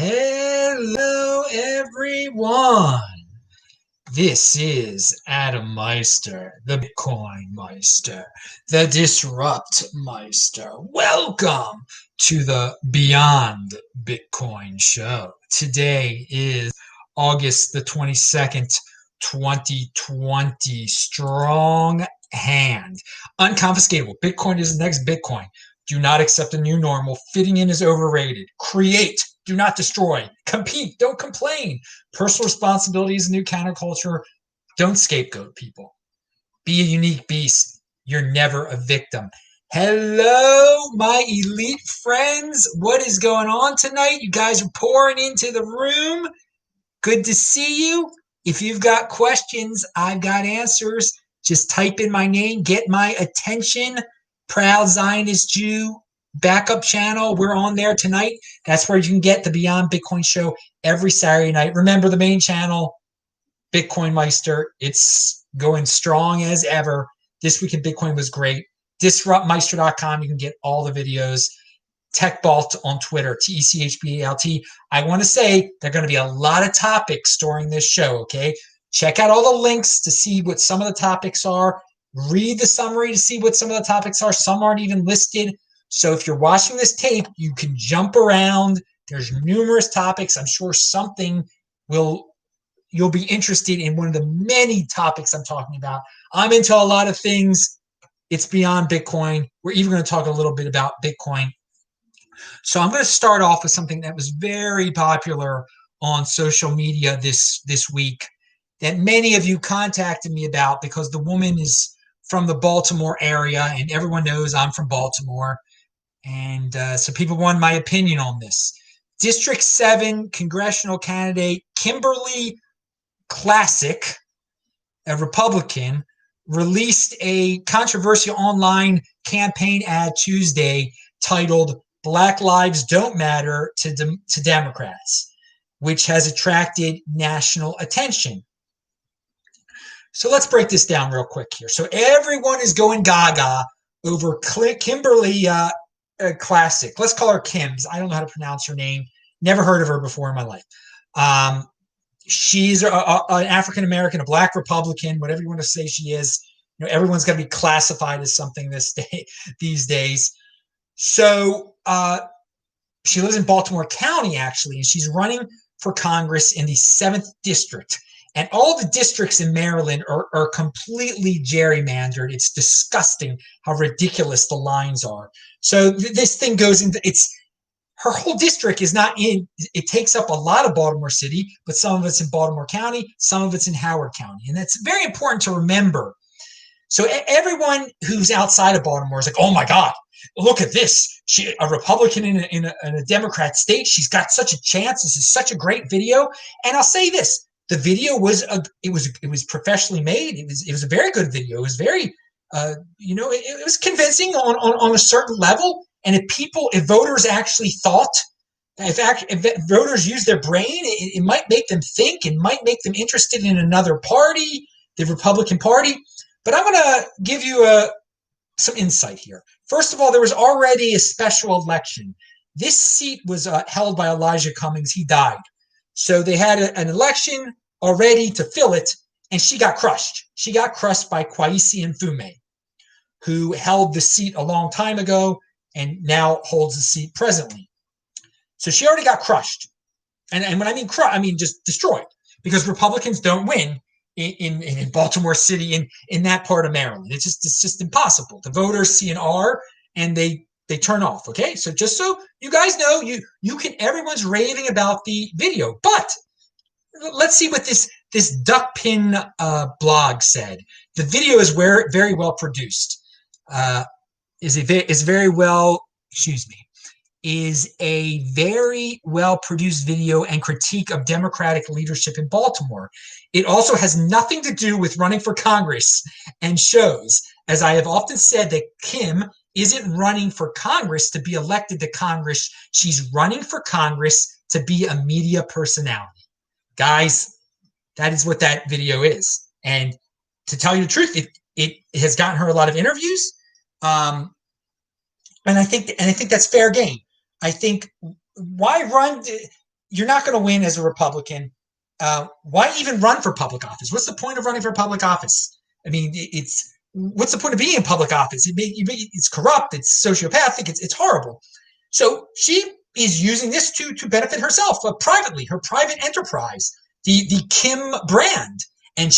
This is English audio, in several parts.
Hello, everyone. This is Adam Meister, the Bitcoin Meister, the Disrupt Meister. Welcome to the Beyond Bitcoin show. Today is August the 22nd, 2020. Strong hand. Unconfiscatable. Bitcoin is the next Bitcoin. Do not accept a new normal. Fitting in is overrated. Create. Do not destroy. Compete. Don't complain. Personal responsibility is a new counterculture. Don't scapegoat people. Be a unique beast. You're never a victim. Hello, my elite friends. What is going on tonight? You guys are pouring into the room. Good to see you. If you've got questions, I've got answers. Just type in my name. Get my attention. Proud Zionist Jew backup channel. We're on there tonight. That's where you can get the Beyond Bitcoin show every Saturday night. Remember the main channel, Bitcoin Meister. It's going strong as ever. This Week in Bitcoin was great. DisruptMeister.com. You can get all the videos. TechBalt on Twitter, TECHBALT. I want to say there are going to be a lot of topics during this show, okay? Check out all the links to see what some of the topics are. Read the summary to see what some of the topics are. Some aren't even listed. So if you're watching this tape, you can jump around. There's numerous topics. I'm sure something you'll be interested in one of the many topics I'm talking about. I'm into a lot of things. It's beyond Bitcoin. We're even going to talk a little bit about Bitcoin. So I'm going to start off with something that was very popular on social media this week that many of you contacted me about because the woman is from the Baltimore area, and everyone knows I'm from Baltimore. And so people wanted my opinion on this. District 7 congressional candidate Kimberly Klacik, a Republican, released a controversial online campaign ad Tuesday titled Black Lives Don't Matter to Democrats, which has attracted national attention. So let's break this down real quick here. So everyone is going gaga over Kimberly Klacik. Let's call her Kim's. I don't know how to pronounce her name. Never heard of her before in my life. She's an African-American, a black Republican, whatever you want to say she is. You know, everyone's got to be classified as something these days. So she lives in Baltimore County, actually, and she's running for Congress in the 7th District. And all the districts in Maryland are completely gerrymandered. It's disgusting how ridiculous the lines are. So this thing goes into her whole district is not in. It takes up a lot of Baltimore City, but some of it's in Baltimore County, some of it's in Howard County, and that's very important to remember. So everyone who's outside of Baltimore is like, "Oh my God, look at this! A Republican in a Democrat state. She's got such a chance. This is such a great video." And I'll say this. The video was it was professionally made. It was a very good video. It was very it was convincing on a certain level. And if voters actually thought, if voters use their brain, it might make them think and might make them interested in another party, the Republican Party. But I'm going to give you some insight here. First of all, there was already a special election. This seat was held by Elijah Cummings. He died. So they had an election already to fill it, and she got crushed. She got crushed by Kweisi Mfume, who held the seat a long time ago and now holds the seat presently. So she already got crushed. And when I mean crushed, I mean just destroyed, because Republicans don't win in Baltimore City, in that part of Maryland. It's just impossible. The voters see an R and they turn off. Okay, so just so you guys know, everyone's raving about the video, but let's see what this duckpin blog said. The video is very well produced. Is a very well produced video and critique of Democratic leadership in Baltimore. It also has nothing to do with running for Congress and shows, as I have often said, that Kim isn't running for Congress to be elected to Congress. She's running for Congress to be a media personality. Guys, that is what that video is. And to tell you the truth, it has gotten her a lot of interviews. And I think that's fair game. I think why run? you're not going to win as a Republican. Why even run for public office? What's the point of running for public office? I mean, it's what's the point of being in public office? It's corrupt, it's sociopathic, it's horrible. So she is using this to benefit herself privately, her private enterprise, the Kim brand, and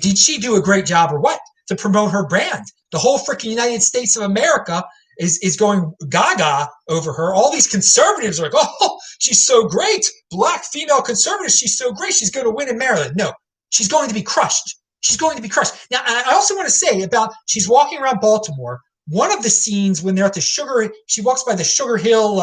did she do a great job or what to promote her brand? The whole freaking United States of America is going gaga over her. All these conservatives are like, oh, she's so great. Black female conservatives, she's so great. She's going to win in Maryland. No, she's going to be crushed. She's going to be crushed. Now, I also want to say about she's walking around Baltimore. One of the scenes when they're at she walks by the Sugar Hill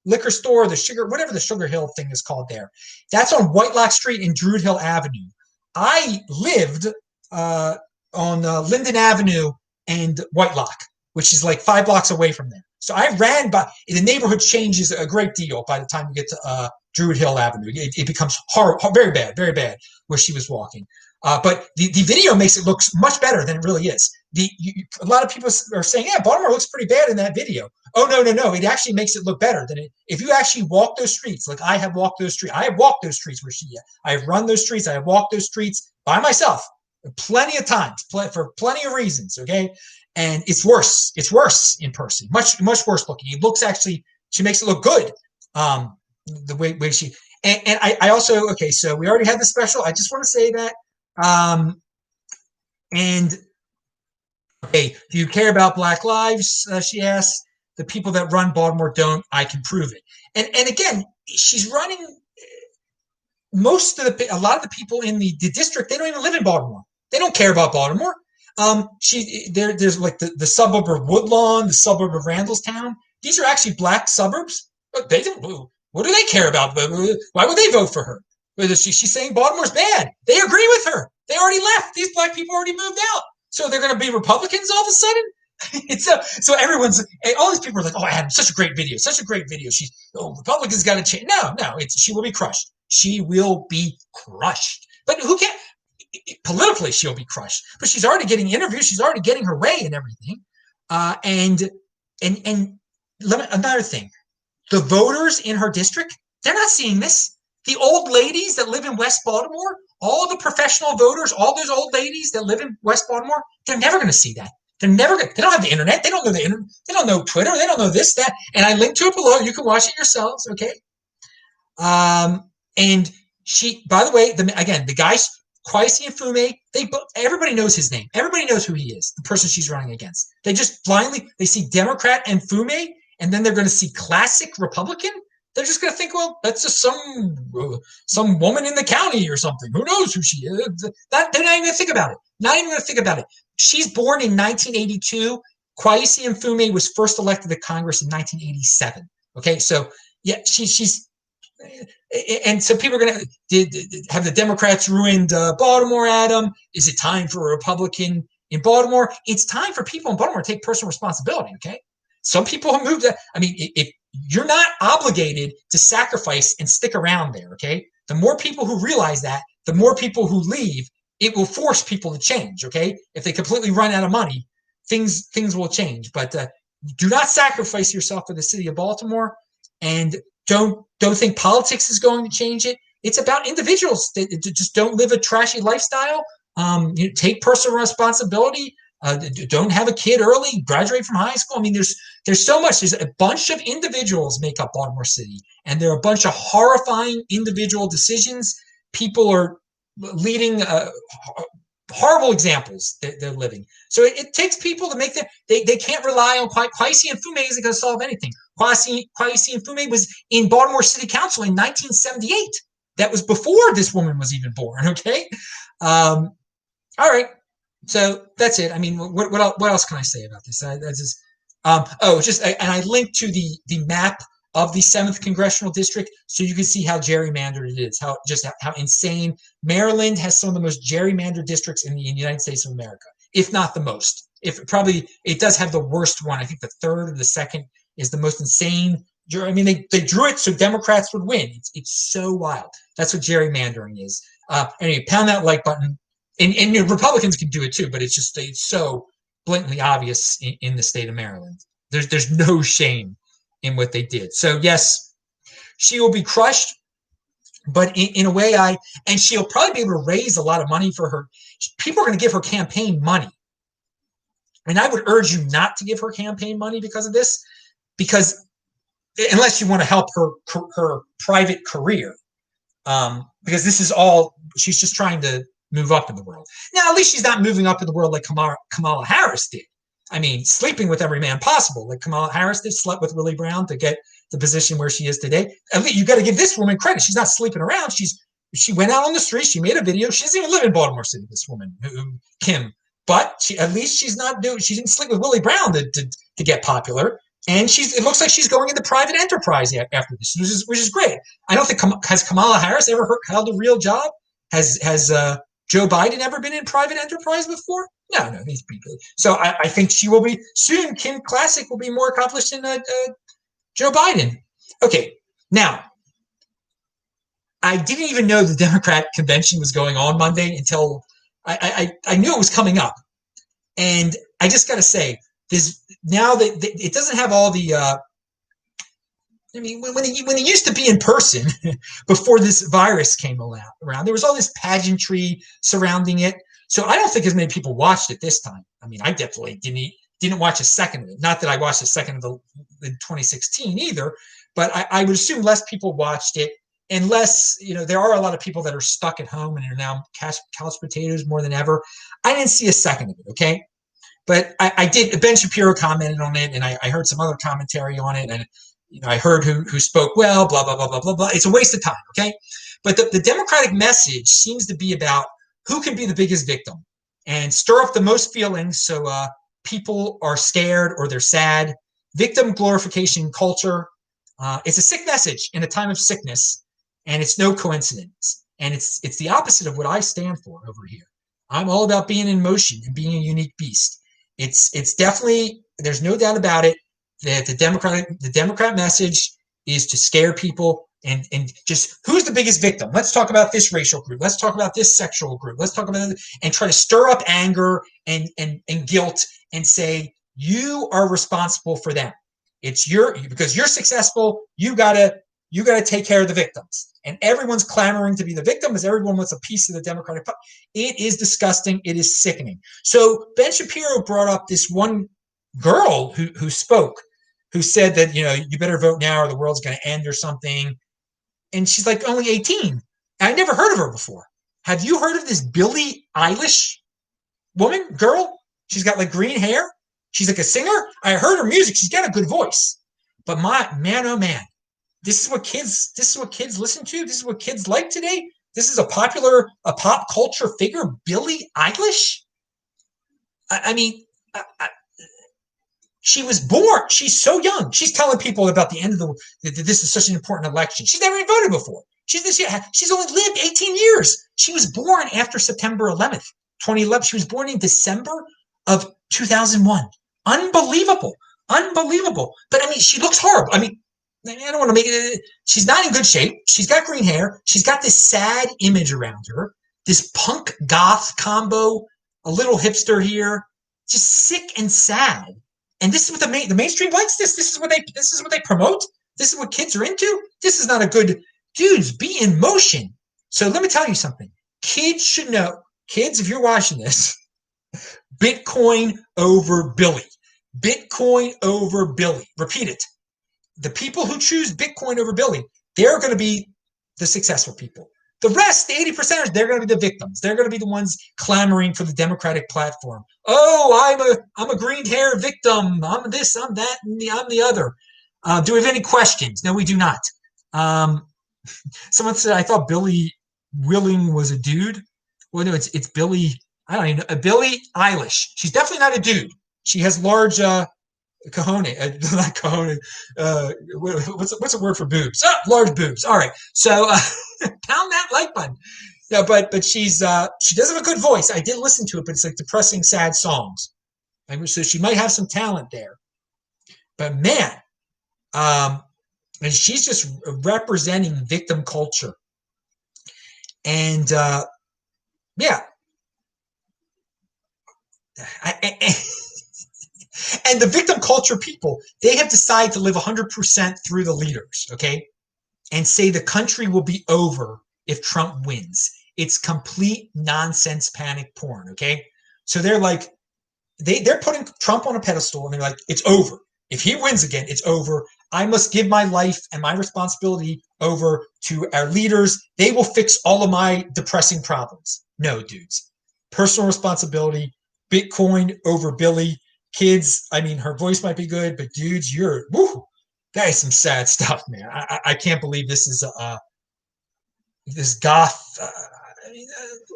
liquor store, whatever the Sugar Hill thing is called there. That's on Whitelock Street and Druid Hill Avenue. I lived on Linden Avenue and Whitelock, which is like 5 blocks away from there. So I ran by. The neighborhood changes a great deal by the time you get to Druid Hill Avenue. It becomes very bad where she was walking. But the video makes it look much better than it really is. A lot of people are saying, yeah, Baltimore looks pretty bad in that video. Oh, no. It actually makes it look better than it. If you actually walk those streets, like I have walked those streets. I have walked those streets where I have run those streets. I have walked those streets by myself plenty of times for plenty of reasons, okay? And it's worse. It's worse in person. Much worse looking. She makes it look good. The way she, and I also, okay, so we already had the special. I just want to say that. And okay, do you care about Black lives? She asked. The people that run Baltimore don't. I can prove it. And again, she's running. A lot of the people in the district, they don't even live in Baltimore. They don't care about Baltimore. There's like the suburb of Woodlawn, the suburb of Randallstown. These are actually black suburbs. They don't. What do they care about? Why would they vote for her? She's saying Baltimore's bad. They agree with her. They already left. These black people already moved out. So they're going to be Republicans all of a sudden? So everyone's, all these people are like, oh, Adam, such a great video. Republicans got to change. No, she will be crushed. She will be crushed. But who can? Politically, she'll be crushed. But she's already getting interviews. She's already getting her way and everything. And another thing, the voters in her district, they're not seeing this. The old ladies that live in West Baltimore, all the professional voters, all those old ladies that live in West Baltimore, they're never going to see that. They don't have the internet. They don't know the internet. They don't know Twitter. They don't know this, that. And I linked to it below. You can watch it yourselves. Okay. And she, by the way, the guys, Kwesi and Fume, everybody knows his name. Everybody knows who he is, the person she's running against. They just they see Democrat and Fume, and then they're going to see classic Republican. They're just going to think, well, that's just some woman in the county or something. Who knows who she is? They're not even going to think about it. Not even going to think about it. She's born in 1982. Kwesi and Fume was first elected to Congress in 1987. Okay, so yeah, she's, and so people are going to have the Democrats ruined Baltimore, Adam? Is it time for a Republican in Baltimore? It's time for people in Baltimore to take personal responsibility, okay? Some people have moved. If you're not obligated to sacrifice and stick around there, okay? The more people who realize that, the more people who leave, it will force people to change, okay? If they completely run out of money, things will change. But do not sacrifice yourself for the city of Baltimore, and don't think politics is going to change it. It's about individuals that just don't live a trashy lifestyle. Take personal responsibility. Don't have a kid early, graduate from high school. I mean, there's so much. There's a bunch of individuals make up Baltimore City, and there are a bunch of horrifying individual decisions. People are leading horrible examples that they're living. So it takes people to make them. They can't rely on Kwesi and Fume isn't going to solve anything. Kwesi and Fume was in Baltimore City Council in 1978. That was before this woman was even born. Okay, all right. So that's it. I mean, what else can I say about this? And I linked to the map of the 7th congressional district, so you can see how gerrymandered it is. How insane. Maryland has some of the most gerrymandered districts in the United States of America, if not the most. It does have the worst one. I think the 3rd or the 2nd is the most insane. I mean, they drew it so Democrats would win. It's so wild. That's what gerrymandering is. Anyway, pound that like button. And Republicans can do it too, but it's so blatantly obvious in the state of Maryland. There's no shame in what they did. So yes, she will be crushed. But in a way, and she'll probably be able to raise a lot of money for her. People are going to give her campaign money. And I would urge you not to give her campaign money because of this, because unless you want to help her private career, because this is all, she's just trying to move up in the world. Now, at least she's not moving up in the world like Kamala Harris did. I mean, sleeping with every man possible, like Kamala Harris did, slept with Willie Brown to get the position where she is today. At least you got to give this woman credit. She's not sleeping around. She went out on the street. She made a video. She doesn't even live in Baltimore City, this woman, Kim. But at least she didn't sleep with Willie Brown to get popular. And it looks like she's going into private enterprise after this, which is great. I don't think, has Kamala Harris ever held a real job? Has Joe Biden ever been in private enterprise before? No, these people. So I think she will be soon. Kim Klacik will be more accomplished than Joe Biden. Okay, now I didn't even know the Democrat convention was going on Monday until I knew it was coming up, and I just got to say, now that it doesn't have all the. I mean, when it used to be in person before this virus came around, there was all this pageantry surrounding it. So I don't think as many people watched it this time. I mean, I definitely didn't watch a second of it. Not that I watched a second of the 2016 either, but I would assume less people watched it, and less, there are a lot of people that are stuck at home and are now couch potatoes more than ever. I didn't see a second of it, okay? But I did. Ben Shapiro commented on it, and I heard some other commentary on it, and I heard who spoke well, blah, blah, blah, blah, blah, blah. It's a waste of time, okay? But the Democratic message seems to be about who can be the biggest victim and stir up the most feelings so people are scared or they're sad. Victim glorification culture. It's a sick message in a time of sickness, and it's no coincidence. And it's the opposite of what I stand for over here. I'm all about being in motion and being a unique beast. It's definitely, there's no doubt about it, that the Democrat message is to scare people and just who's the biggest victim. Let's talk about this racial group. Let's talk about this sexual group. Let's talk about it, and try to stir up anger and guilt and say you are responsible for them. It's because you're successful. You gotta take care of the victims. And everyone's clamoring to be the victim as everyone wants a piece of the Democratic Party. It is disgusting. It is sickening. So Ben Shapiro brought up this one girl who spoke, who said that, you better vote now or the world's going to end or something. And she's like only 18. I never heard of her before. Have you heard of this Billie Eilish girl? She's got like green hair. She's like a singer. I heard her music. She's got a good voice. But oh man, this is what kids listen to. This is what kids like today. This is a pop culture figure, Billie Eilish. I mean, she was born. She's so young. She's telling people about the end of this is such an important election. She's never even voted before. She's only lived 18 years. She was born after September 11th, 2011. She was born in December of 2001. Unbelievable. But I mean, she looks horrible. I mean, I don't want to make it. She's not in good shape. She's got green hair. She's got this sad image around her. This punk goth combo, a little hipster here, just sick and sad. And this is what the mainstream likes. This is what they promote. This is what kids are into. This is not a good. Dudes, be in motion. So let me tell you something. Kids should know. Kids, if you're watching this, Bitcoin over Billie. Bitcoin over Billie. Repeat it. The people who choose Bitcoin over Billie, they're going to be the successful people. The rest, the 80%ers, they're going to be the victims. They're going to be the ones clamoring for the Democratic platform. Oh, I'm a green hair victim. I'm this, I'm that, and I'm the other. Do we have any questions? No, we do not. Someone said, I thought Billie Willing was a dude. Well, no, it's Billie. I don't even know. Billie Eilish. She's definitely not a dude. She has large not cojones. What's a word for boobs? Large boobs. All right. So pound that like button. Yeah, but she does have a good voice. I did listen to it, but it's like depressing, sad songs. So she might have some talent there. But man, and she's just representing victim culture. And yeah. And the victim culture people, they have decided to live 100% through the leaders, okay? and say the country will be over if Trump wins. It's complete nonsense panic porn, okay? So they're like, they're putting Trump on a pedestal and they're like, it's over. If he wins again, it's over. I must give my life and my responsibility over to our leaders. They will fix all of my depressing problems. No, dudes. Personal responsibility, Bitcoin over Billie. Kids, I mean, her voice might be good, but dudes, that is some sad stuff, man. I can't believe this is this goth.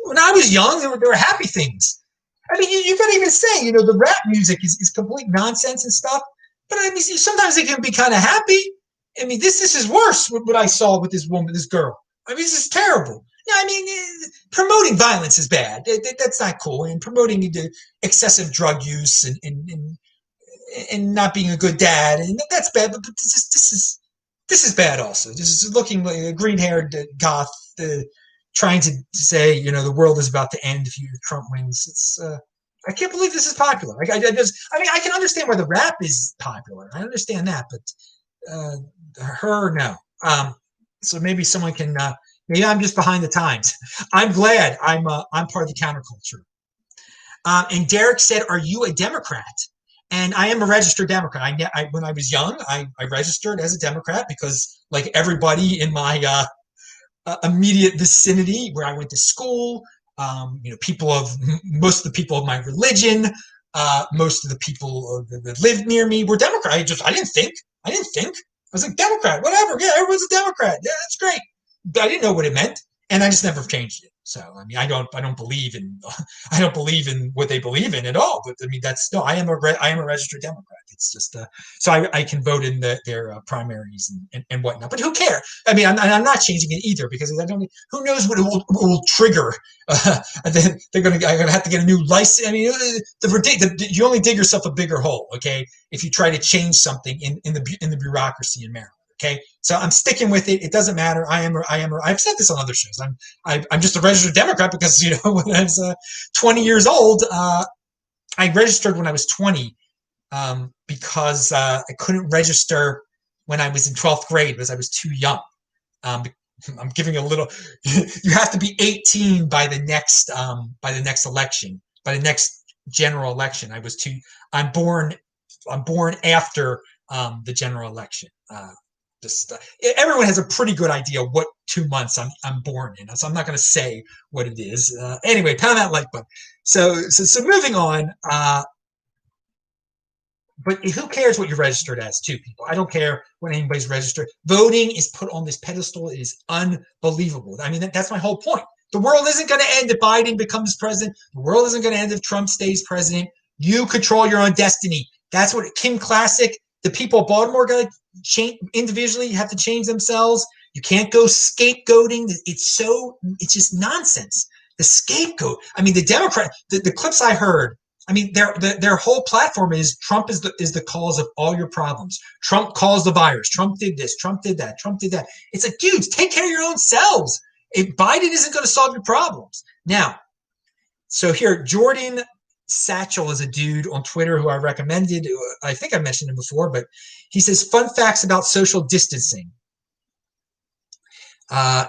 When I was young, there were happy things. I mean, you could even say, the rap music is complete nonsense and stuff. But I mean, sometimes it can be kind of happy. I mean, this is worse. What I saw with this woman, this girl. I mean, this is terrible. Yeah, I mean, promoting violence is bad. That's not cool. And promoting excessive drug use and not being a good dad, and that's bad. But this is bad. Also, this is looking like a green-haired goth trying to say, the world is about to end if Trump wins. It's I can't believe this is popular. I mean, I can understand why the rap is popular. I understand that, but her, no. So maybe someone can. Maybe I'm just behind the times. I'm glad I'm part of the counterculture. And Derek said, "Are you a Democrat?" And I am a registered Democrat. When I was young, I registered as a Democrat because, like everybody in my immediate vicinity where I went to school, most of the people of my religion, most of the people that lived near me were Democrat. I didn't think. I was like, Democrat, whatever. Yeah, everyone's a Democrat. Yeah, that's great. But I didn't know what it meant, and I just never changed it. So I mean, I don't believe in what they believe in at all. But I mean, I am a registered Democrat. It's just so I can vote in their primaries and whatnot. But who cares? I mean, I'm not changing it either because I don't. Who knows what it will trigger? And then I'm gonna have to get a new license. I mean, you only dig yourself a bigger hole. Okay, if you try to change something in the bureaucracy in Maryland. Okay, so I'm sticking with it. It doesn't matter. I've said this on other shows. I'm just a registered Democrat because when I was 20 years old, I registered when I was 20 because I couldn't register when I was in 12th grade because I was too young. I'm giving a little. You have to be 18 by the next election, by the next general election. I'm born after the general election. Everyone has a pretty good idea what 2 months I'm born in, so I'm not going to say what it is. Anyway, pound that like button. So moving on. But who cares what you're registered as, too, people? I don't care what anybody's registered. Voting is put on this pedestal. It is unbelievable. I mean, that's my whole point. The world isn't going to end if Biden becomes president. The world isn't going to end if Trump stays president. You control your own destiny. That's what Kim Klacik, the people of Baltimore, got to change individually. You have to change themselves. You can't go scapegoating. It's just nonsense. The scapegoat. I mean, the Democrat, the clips I heard, I mean, their whole platform is Trump is the cause of all your problems. Trump caused the virus. Trump did this. Trump did that. Trump did that. It's like, dudes, take care of your own selves. If Biden isn't going to solve your problems. Now, so here, Jordan Satchel is a dude on Twitter who I recommended. I think I mentioned him before, but he says, fun facts about social distancing. Where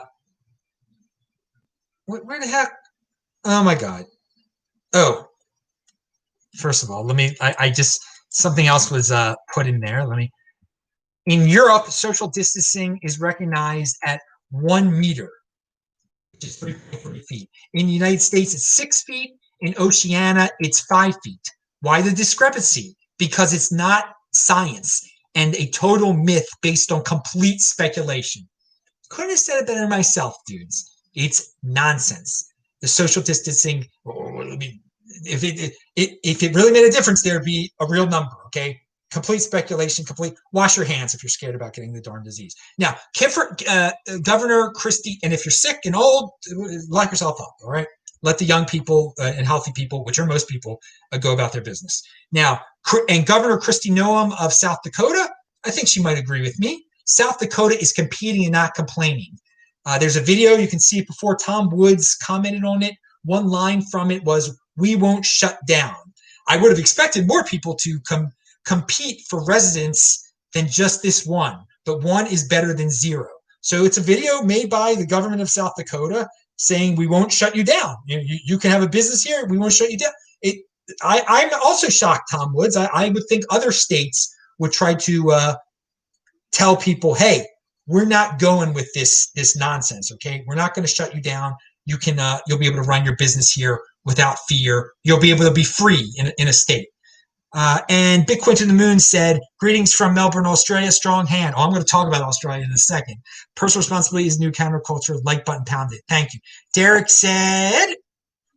the heck? Oh, my God. Oh. First of all, something else was put in there. In Europe, social distancing is recognized at 1 meter, which is 3.3 feet. In the United States, it's 6 feet. In Oceania, it's 5 feet. Why the discrepancy? Because it's not science and a total myth based on complete speculation. Couldn't have said it better myself, dudes. It's nonsense. The social distancing, if it really made a difference, there'd be a real number, okay? Complete speculation, wash your hands if you're scared about getting the darn disease. Now, Governor Christie, and if you're sick and old, lock yourself up, all right? Let the young people and healthy people, which are most people, go about their business. Now, and Governor Kristi Noem of South Dakota, I think she might agree with me. South Dakota is competing and not complaining. There's a video, you can see it before. Tom Woods commented on it. One line from it was, "We won't shut down." I would have expected more people to compete for residents than just this one, but one is better than zero. So it's a video made by the government of South Dakota saying we won't shut you down. You can have a business here. We won't shut you down. I'm also shocked, Tom Woods. I would think other states would try to tell people, hey, we're not going with this nonsense. Okay, we're not going to shut you down. You'll be able to run your business here without fear. You'll be able to be free in a state. And Bitcoin to the Moon said, greetings from Melbourne, Australia, strong hand. Oh, I'm going to talk about Australia in a second. Personal responsibility is new counterculture, like button pounded. Thank you. Derek said,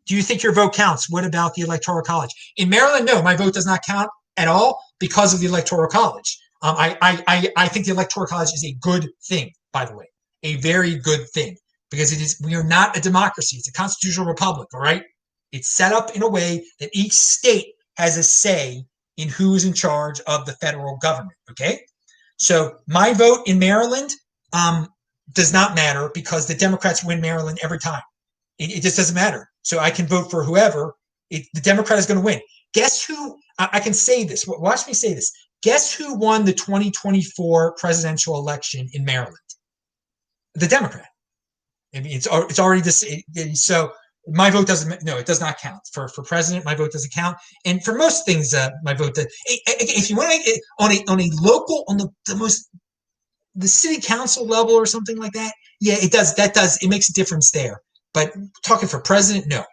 do you think your vote counts? What about the Electoral College? In Maryland, no, my vote does not count at all because of the Electoral College. I think the Electoral College is a good thing, by the way, a very good thing, because we are not a democracy. It's a constitutional republic, all right? It's set up in a way that each state has a say in who's in charge of the federal government, okay? So my vote in Maryland does not matter because the Democrats win Maryland every time. It just doesn't matter. So I can vote for whoever. The Democrat is going to win. Guess who? I can say this. Watch me say this. Guess who won the 2024 presidential election in Maryland? The Democrat. I mean, it's already this. So my vote doesn't. No, it does not count for president. My vote doesn't count, and for most things, my vote does. If you want to make it on a local, on the city council level or something like that, yeah, it does. That does. It makes a difference there. But talking for president, no,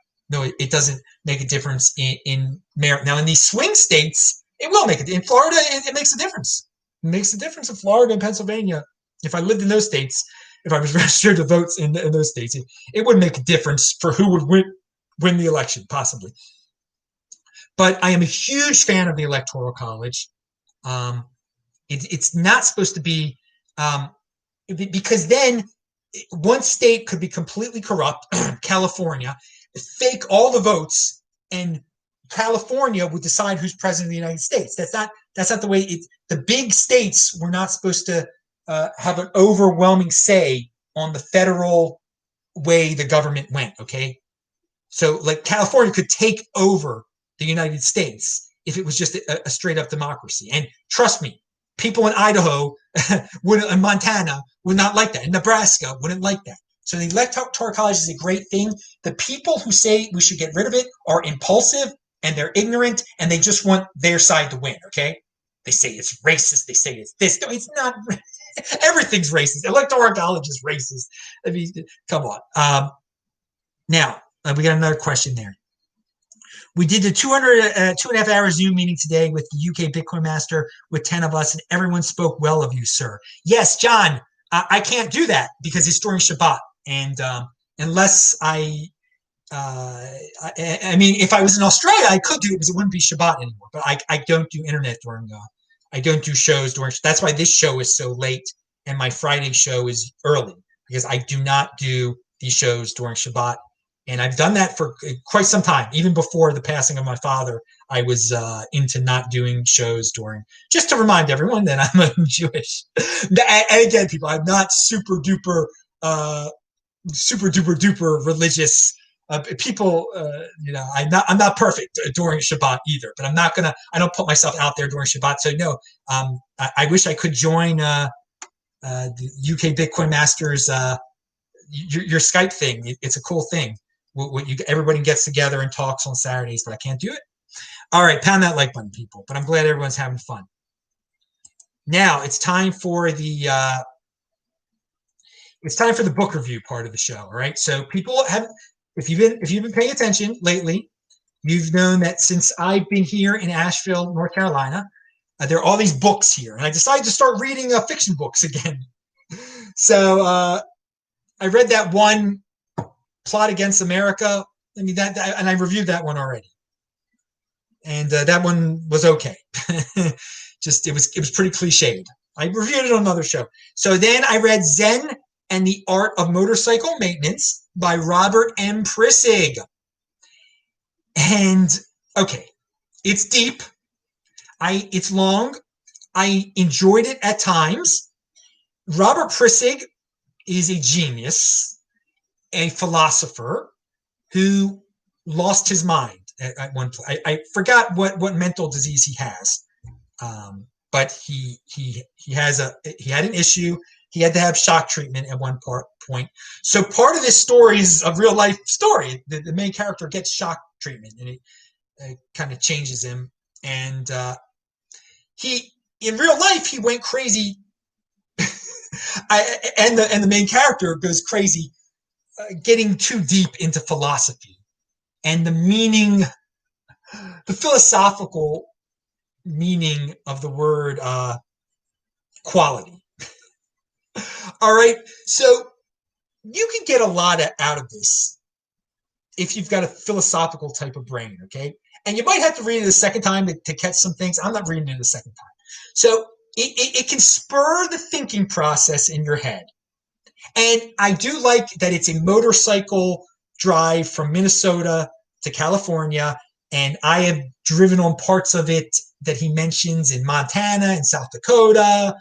it doesn't make a difference in Maryland. Now in these swing states, it will make it. In Florida, it makes a difference. It makes a difference in Florida and Pennsylvania. If I lived in those states, if I was registered to vote in those states, it would make a difference for who would win the election, possibly. But I am a huge fan of the Electoral College. It's not supposed to be because then one state could be completely corrupt, California, fake all the votes, and California would decide who's president of the United States. That's not the way the big states were not supposed to have an overwhelming say on the federal way the government went. Okay, so like California could take over the United States if it was just a straight up democracy. And trust me, people in Idaho, in Montana, would not like that. In Nebraska, wouldn't like that. So the Electoral College is a great thing. The people who say we should get rid of it are impulsive and they're ignorant and they just want their side to win, okay? They say it's racist. They say it's this. No, it's not. Everything's racist. Electoral College is racist. I mean, come on. Now, we got another question there. We did the 2.5 hour Zoom meeting today with the UK Bitcoin Master with 10 of us, and everyone spoke well of you, sir. Yes, John, I can't do that because it's during Shabbat. And unless I mean, if I was in Australia, I could do it because it wouldn't be Shabbat anymore. But I don't do internet during, I don't do shows during, that's why this show is so late and my Friday show is early because I do not do these shows during Shabbat. And I've done that for quite some time. Even before the passing of my father, I was into not doing shows during, just to remind everyone that I'm Jewish. And again, people, I'm not super duper religious. People, I'm not perfect during Shabbat either, but I don't put myself out there during Shabbat. So no, I wish I could join the UK Bitcoin Masters, your Skype thing. It's a cool thing. Everybody gets together and talks on Saturdays, but I can't do it. All right, pound that like button, people. But I'm glad everyone's having fun. Now it's time for the book review part of the show. All right, so people have, if you've been paying attention lately, you've known that since I've been here in Asheville, North Carolina, there are all these books here, and I decided to start reading fiction books again. So I read that one, Plot Against America. I mean that and I reviewed that one already, and that one was okay. Just it was pretty cliched. I reviewed it on another show. So then I read Zen and the Art of Motorcycle Maintenance by Robert M. Prissig. And okay, it's deep. It's long. I enjoyed it at times. Robert Prissig is a genius, a philosopher who lost his mind at one point. I forgot what mental disease he has, but he had an issue He had to have shock treatment at one point. So part of this story is a real life story. The main character gets shock treatment, and it kind of changes him. And he, in real life, he went crazy. And the main character goes crazy, getting too deep into philosophy and the meaning, the philosophical meaning of the word quality. All right, so you can get a lot out of this if you've got a philosophical type of brain, okay? And you might have to read it a second time to catch some things. I'm not reading it a second time. So it can spur the thinking process in your head. And I do like that it's a motorcycle drive from Minnesota to California, and I have driven on parts of it that he mentions in Montana and South Dakota.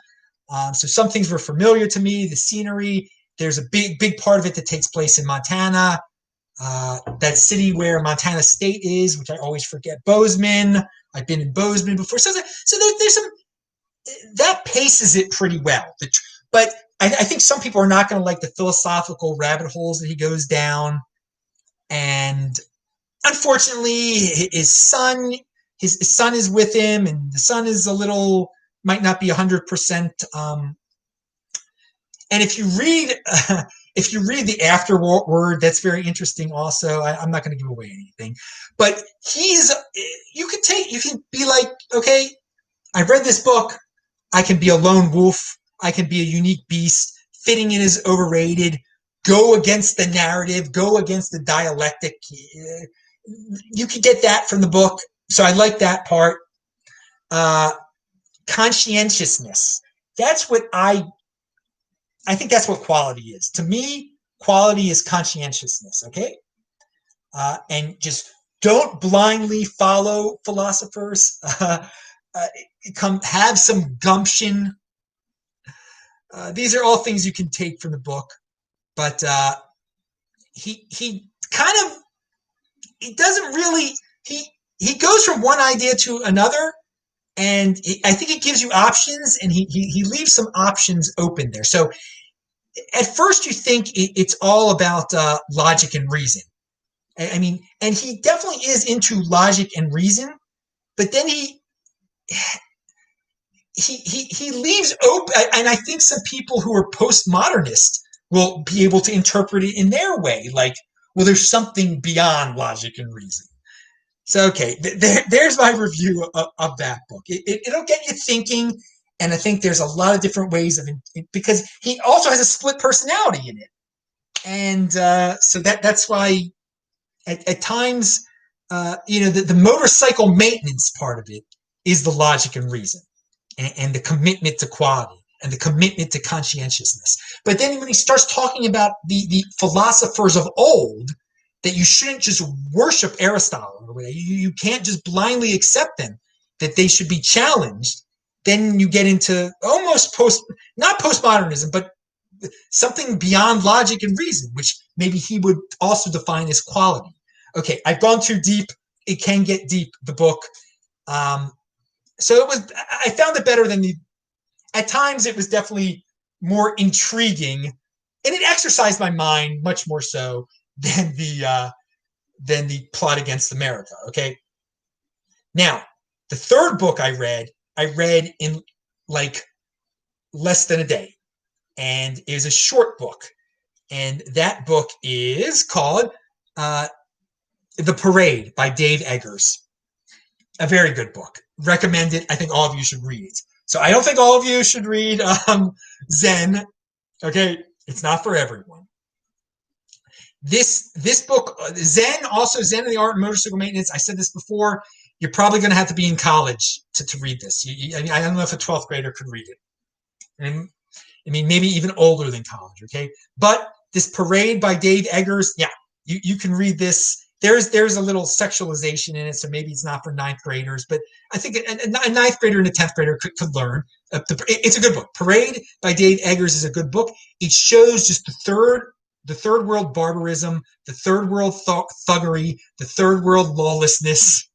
So some things were familiar to me, the scenery. There's a big part of it that takes place in Montana, that city where Montana State is, which I always forget, Bozeman. I've been in Bozeman before. So there's some, that paces it pretty well. But I think some people are not going to like the philosophical rabbit holes that he goes down. And unfortunately, his son is with him, and the son is a little, might not be 100%. And if you read the afterword, that's very interesting. Also, I'm not going to give away anything, but you can be like, okay, I read this book. I can be a lone wolf. I can be a unique beast. Fitting in is overrated. Go against the narrative. Go against the dialectic. You can get that from the book. So I like that part. Conscientiousness. That's what I think that's what quality is. To me, quality is conscientiousness, okay? And just don't blindly follow philosophers. Have some gumption. These are all things you can take from the book. But he kind of, he doesn't really, he goes from one idea to another, and I think it gives you options, and he leaves some options open there. So at first you think it's all about logic and reason. I mean, and he definitely is into logic and reason, but then he leaves open, and I think some people who are postmodernists will be able to interpret it in their way, like, well, there's something beyond logic and reason. So, okay, there's my review of that book. It'll get you thinking, and I think there's a lot of different ways of it, because he also has a split personality in it. And so that's why at times, the motorcycle maintenance part of it is the logic and reason, and the commitment to quality and the commitment to conscientiousness. But then when he starts talking about the philosophers of old, that you shouldn't just worship Aristotle, you can't just blindly accept them, that they should be challenged, then you get into almost not postmodernism, but something beyond logic and reason, which maybe he would also define as quality. Okay, I've gone too deep. It can get deep, the book. So I found it better than at times it was definitely more intriguing, and it exercised my mind much more so than the Plot Against America. Okay. Now, the third book I read in like less than a day, and it was a short book, and that book is called The Parade by Dave Eggers. A very good book. Recommend it. I think all of you should read it. So I don't think all of you should read Zen. Okay, it's not for everyone. This book, Zen and the Art of Motorcycle Maintenance, I said this before, you're probably going to have to be in college to read this. I don't know if a 12th grader could read it. And I mean, maybe even older than college, okay? But this Parade by Dave Eggers, yeah, you can read this. There's a little sexualization in it, so maybe it's not for ninth graders, but I think a ninth grader and a 10th grader could learn. It's a good book. Parade by Dave Eggers is a good book. It shows just the third world barbarism, the third world thuggery, the third world lawlessness.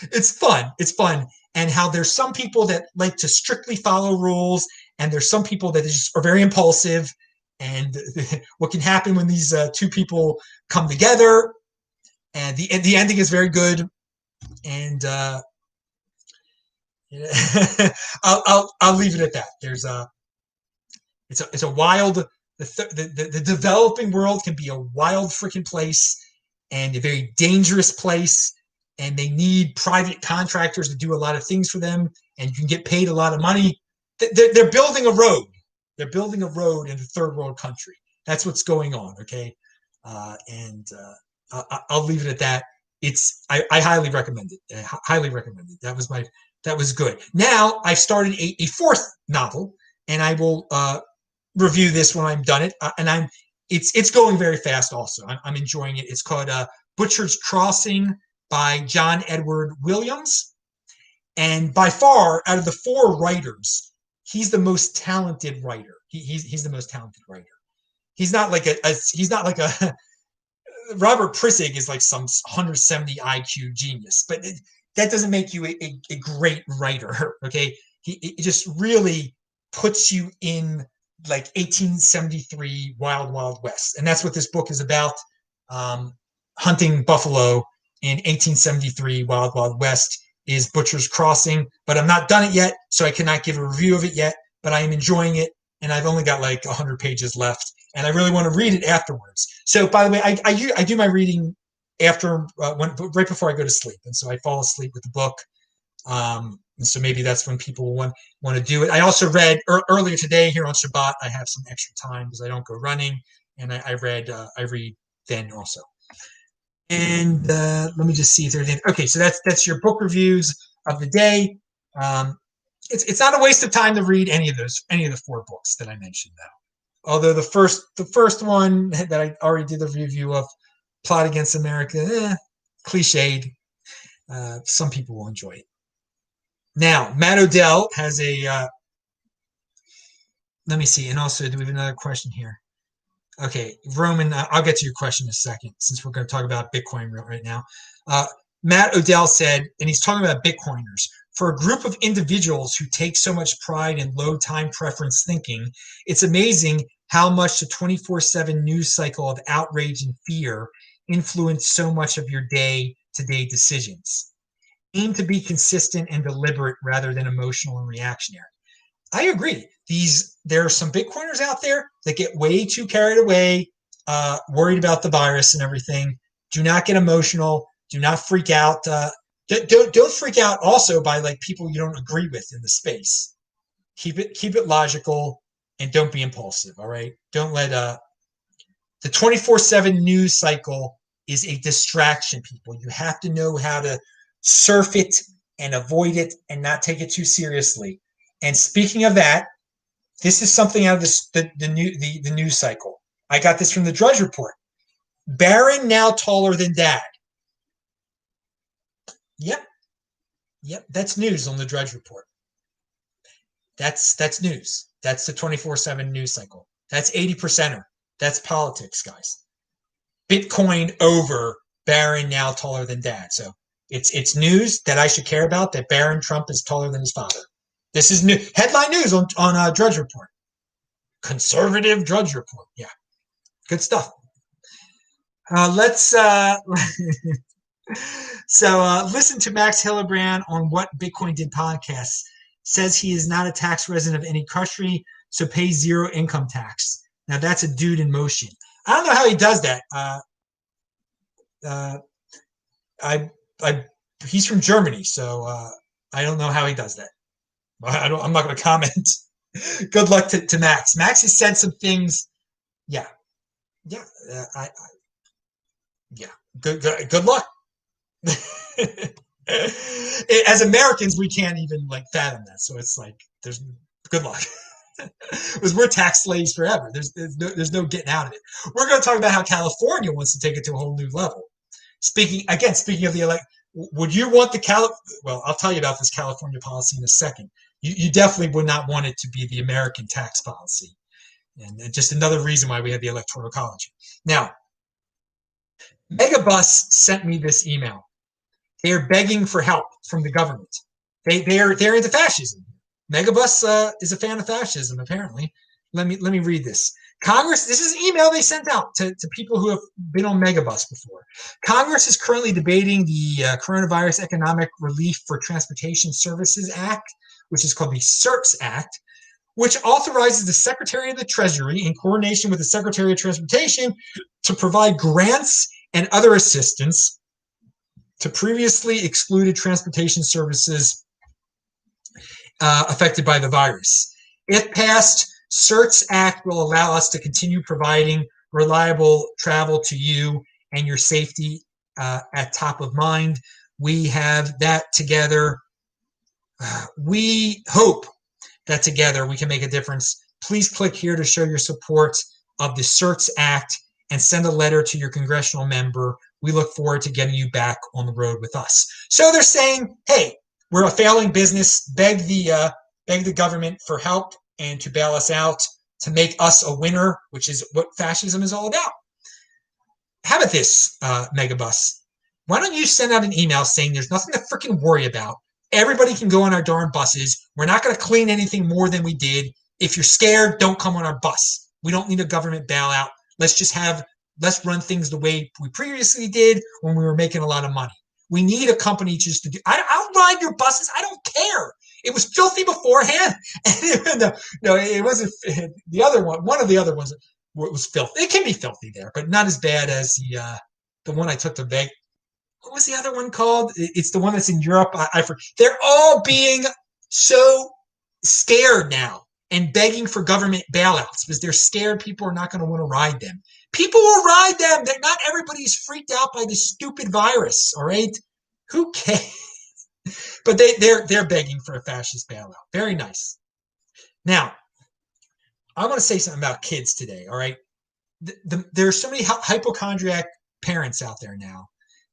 It's fun. And how there's some people that like to strictly follow rules, and there's some people that just are very impulsive, and what can happen when these two people come together, and the ending is very good, and I'll leave it at that. There's it's a wild the developing world can be a wild freaking place and a very dangerous place, and they need private contractors to do a lot of things for them, and you can get paid a lot of money. They're building a road. They're building a road in a third world country. That's what's going on. Okay, I'll leave it at that. I highly recommend it. I highly recommend it. That was good. Now I've started a fourth novel, and I will review this when I'm done it. And it's going very fast. Also, I'm enjoying it. It's called Butcher's Crossing by John Edward Williams, and by far out of the four writers, he's the most talented writer. He's the most talented writer. He's not like a Robert Prisig is like some 170 IQ genius, but that doesn't make you a great writer. Okay, it just really puts you in like 1873 Wild Wild West, and that's what this book is about. Hunting buffalo in 1873 Wild Wild West is Butcher's Crossing, but I'm not done it yet, so I cannot give a review of it yet, but I am enjoying it, and I've only got like 100 pages left, and I really want to read it afterwards. So, by the way, I do my reading after right before I go to sleep, and so I fall asleep with the book. And so maybe that's when people want to do it. I also read earlier today here on Shabbat. I have some extra time because I don't go running, and I read then also. And let me just see if there's anything. Okay, so that's your book reviews of the day. It's not a waste of time to read any of the four books that I mentioned, though. Although the first one that I already did the review of, Plot Against America, cliched. Some people will enjoy it. Now, Matt Odell has a. Let me see, and also, do we have another question here? Okay, Roman, I'll get to your question in a second, since we're going to talk about Bitcoin right now. Matt Odell said, and he's talking about Bitcoiners, for a group of individuals who take so much pride in low time preference thinking, it's amazing how much the 24/7 news cycle of outrage and fear influence so much of your day-to-day decisions. Aim to be consistent and deliberate rather than emotional and reactionary. I agree. There are some Bitcoiners out there that get way too carried away, worried about the virus and everything. Do not get emotional. Do not freak out. Don't freak out also by like people you don't agree with in the space. Keep it logical, and don't be impulsive. All right. Don't let the 24/7 news cycle is a distraction. People, you have to know how to surf it and avoid it and not take it too seriously. And speaking of that, this is something out of the news cycle. I got this from the Drudge Report. Barron now taller than dad. Yep, that's news on the Drudge Report. That's news. That's the 24/7 news cycle. That's 80%er. That's politics, guys. Bitcoin over Barron now taller than dad. So it's news that I should care about, that Barron Trump is taller than his father. This is new headline news on Drudge Report. Conservative Drudge Report. Yeah, good stuff. Let's so listen to Max Hillebrand on What Bitcoin Did podcast. Says he is not a tax resident of any country, so pays zero income tax. Now that's a dude in motion. I don't know how he does that. He's from Germany, so I don't know how he does that. I'm not going to comment. Good luck to Max. Max has said some things. Yeah. Good luck. As Americans, we can't even like fathom that. So it's like, there's good luck. Because we're tax slaves forever. There's no getting out of it. We're going to talk about how California wants to take it to a whole new level. Speaking of the would you want well, I'll tell you about this California policy in a second. You definitely would not want it to be the American tax policy. And just another reason why we have the Electoral College. Now, Megabus sent me this email. They are begging for help from the government. They're into fascism. Megabus is a fan of fascism, apparently. Let me read this. Congress, this is an email they sent out to people who have been on Megabus before. Congress is currently debating the Coronavirus Economic Relief for Transportation Services Act, which is called the CERTS Act, which authorizes the Secretary of the Treasury, in coordination with the Secretary of Transportation, to provide grants and other assistance to previously excluded transportation services affected by the virus. If passed, CERTS Act will allow us to continue providing reliable travel to you and your safety at top of mind. We have that together. We hope that together we can make a difference. Please click here to show your support of the CERTS Act and send a letter to your congressional member. We look forward to getting you back on the road with us. So they're saying, hey, we're a failing business. Beg the government for help and to bail us out, to make us a winner, which is what fascism is all about. How about this, Megabus? Why don't you send out an email saying there's nothing to freaking worry about? Everybody can go on our darn buses. We're not going to clean anything more than we did. If you're scared, don't come on our bus. We don't need a government bailout. Let's run things the way we previously did when we were making a lot of money. We need a company just to do. I'll ride your buses. I don't care. It was filthy beforehand. No, it wasn't. The other one of the other ones was filthy. It can be filthy there, but not as bad as the one I took to Vegas. What was the other one called? It's the one that's in Europe. They're all being so scared now and begging for government bailouts because they're scared people are not going to want to ride them. People will ride them. Not everybody's freaked out by this stupid virus. All right, who cares? But they're begging for a fascist bailout. Very nice. Now, I want to say something about kids today. All right, there are so many hypochondriac parents out there now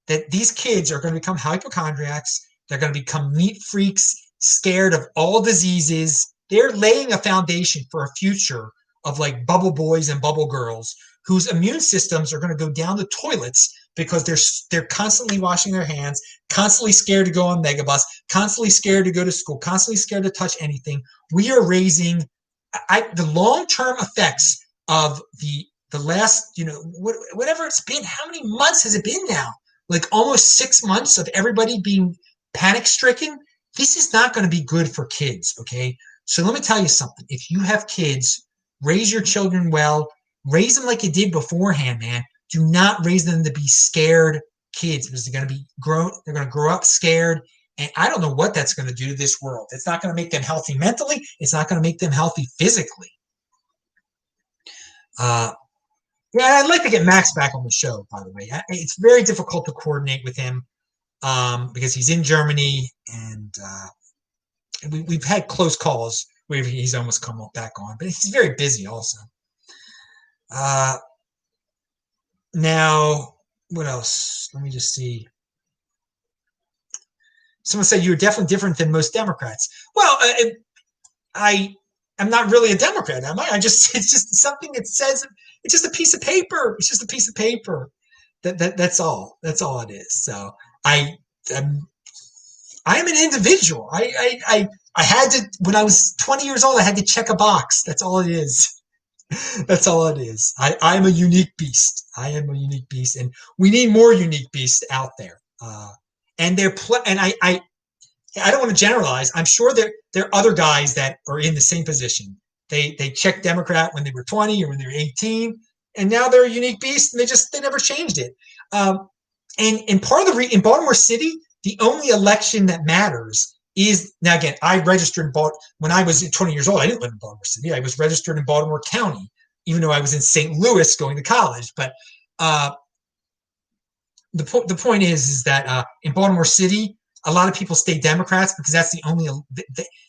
that these kids are going to become hypochondriacs. They're going to become neat freaks, scared of all diseases. They're laying a foundation for a future of like bubble boys and bubble girls whose immune systems are going to go down the toilets because they're constantly washing their hands, constantly scared to go on Megabus, constantly scared to go to school, constantly scared to touch anything. We are raising the long-term effects of the last, whatever it's been. How many months has it been now? Like almost 6 months of everybody being panic stricken. This is not going to be good for kids. Okay. So let me tell you something. If you have kids, raise your children well, raise them like you did beforehand, man. Do not raise them to be scared kids because they're going to grow up scared. And I don't know what that's going to do to this world. It's not going to make them healthy mentally. It's not going to make them healthy physically. Yeah, I'd like to get Max back on the show, by the way. It's very difficult to coordinate with him because he's in Germany, and we've had close calls where he's almost come back on, but he's very busy also. Now, what else? Let me just see. Someone said you're definitely different than most Democrats. Well, I'm not really a Democrat, am I? It's just something that says, it's just a piece of paper. It's just a piece of paper. That's all. That's all it is. So I am an individual. I had to, when I was 20 years old, I had to check a box. That's all it is. That's all it is. I'm a unique beast. I am a unique beast, and we need more unique beasts out there. And I don't want to generalize. I'm sure there are other guys that are in the same position. They checked Democrat when they were 20 or when they were 18, and now they're a unique beast, and they never changed it. And part of in Baltimore City, the only election that matters is, now again, I registered in Baltimore when I was 20 years old. I didn't live in Baltimore City. I was registered in Baltimore County, even though I was in St. Louis going to college. But the point is that in Baltimore City, a lot of people stay Democrats because that's the only.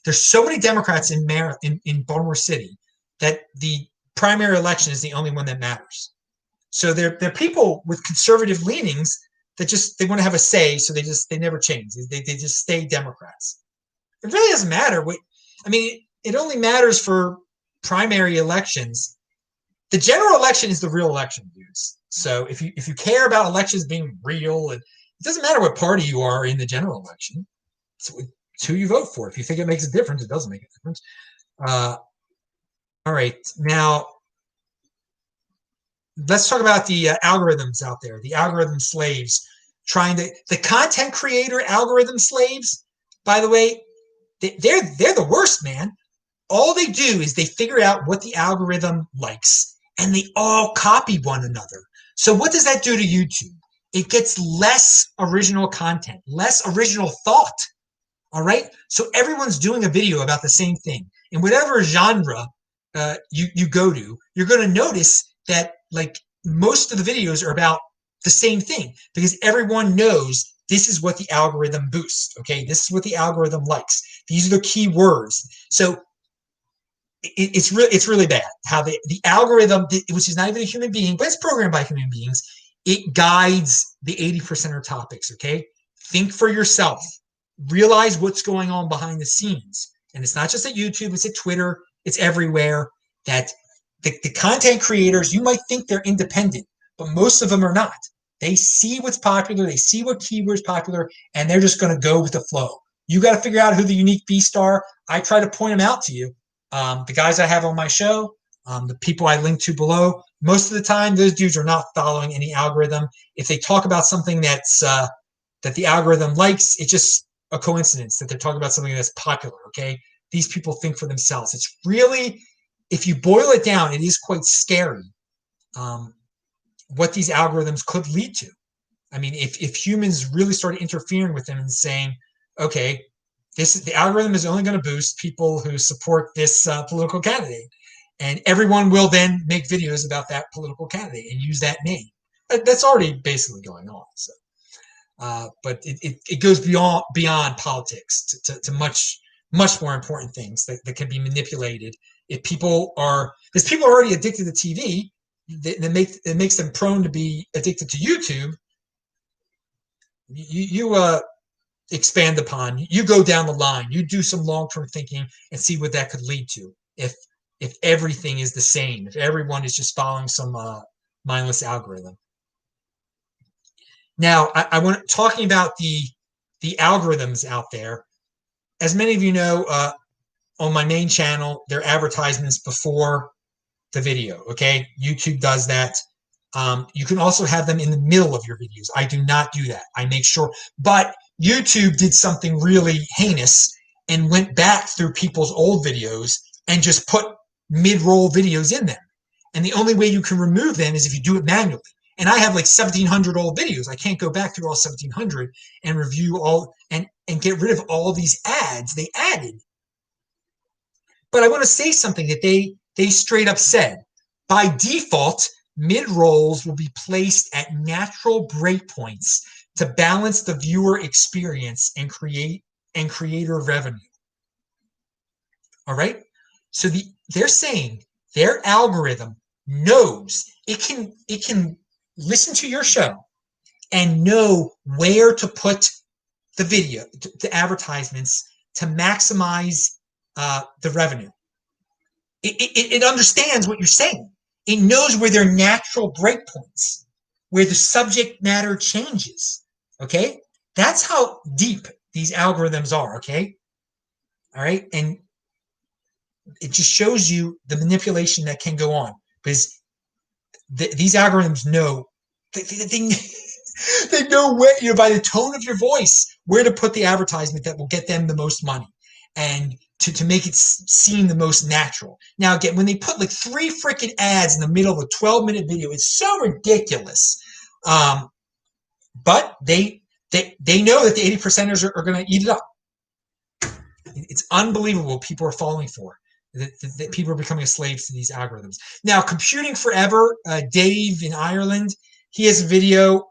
There's so many Democrats in Baltimore City that the primary election is the only one that matters. So they're people with conservative leanings that they want to have a say, so they never change. They just stay Democrats. It really doesn't matter. It only matters for primary elections. The general election is the real election, dudes. So if you care about elections being real, it doesn't matter what party you are in the general election. So It's who you vote for. If you think it makes a difference, it doesn't make a difference. All right, now let's talk about the algorithms out there, the algorithm slaves the content creator algorithm slaves. By the way, they're the worst, man. All they do is they figure out what the algorithm likes, and they all copy one another. So what does that do to YouTube? It gets less original content, less original thought. All right. So everyone's doing a video about the same thing. In whatever genre you go to, you're going to notice that like most of the videos are about the same thing because everyone knows this is what the algorithm boosts. Okay. This is what the algorithm likes. These are the key words. So it's really bad how the algorithm, which is not even a human being, but it's programmed by human beings, it guides the 80% of topics. Okay. Think for yourself. Realize what's going on behind the scenes. And it's not just at YouTube, it's at Twitter, it's everywhere. That the content creators, you might think they're independent, but most of them are not. They see what's popular, they see what keywords popular, and they're just going to go with the flow. You got to figure out who the unique beasts are. I try to point them out to you. The guys I have on my show, the people I link to below, most of the time, those dudes are not following any algorithm. If they talk about something that's that the algorithm likes, it's just a coincidence that they're talking about something that's popular. Okay, these people think for themselves. It's really, if you boil it down, it is quite scary what these algorithms could lead to. I mean, if humans really started interfering with them and saying, okay, the algorithm is only going to boost people who support this political candidate, and everyone will then make videos about that political candidate and use that name. That's already basically going on. So. But it goes beyond politics to much more important things that can be manipulated. If people are, because people are already addicted to TV, it makes them prone to be addicted to YouTube. You expand upon, you go down the line, you do some long-term thinking and see what that could lead to. If everything is the same, if everyone is just following some mindless algorithm. Now, I want talking about the algorithms out there. As many of you know, on my main channel, there are advertisements before the video. Okay, YouTube does that. You can also have them in the middle of your videos. I do not do that. I make sure. But YouTube did something really heinous and went back through people's old videos and just put mid-roll videos in them. And the only way you can remove them is if you do it manually. And I have like 1,700 old videos. I can't go back through all 1,700 and review all and get rid of all these ads they added. But I want to say something that they straight up said. By default, mid-rolls will be placed at natural breakpoints to balance the viewer experience and creator revenue. All right? So they're saying their algorithm knows it can listen to your show and know where to put the video, the advertisements to maximize the revenue. It understands what you're saying. It knows where their natural breakpoints, where the subject matter changes. Okay? That's how deep these algorithms are. Okay? All right? And it just shows you the manipulation that can go on because these algorithms know they know where, by the tone of your voice, where to put the advertisement that will get them the most money and to make it seem the most natural. Now, again, when they put like 3 freaking ads in the middle of a 12-minute video, it's so ridiculous. But they know that the 80%ers are going to eat it up. It's unbelievable what people are falling for. That people are becoming slaves to these algorithms. Now, Computing Forever, Dave in Ireland, he has a video,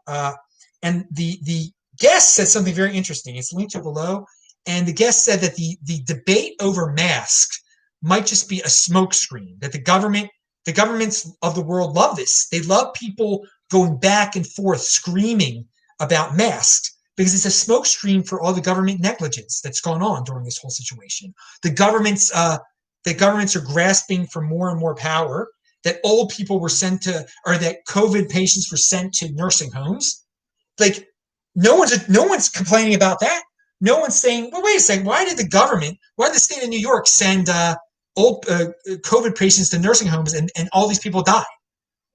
and the guest said something very interesting. It's linked to below, and the guest said that the debate over masks might just be a smokescreen. That the governments of the world love this. They love people going back and forth screaming about masks because it's a smokescreen for all the government negligence that's gone on during this whole situation. The governments are grasping for more and more power, that old people were sent to, or that COVID patients were sent to nursing homes. Like, no one's complaining about that. No one's saying, well, wait a second, why did the state of New York send old COVID patients to nursing homes and all these people die?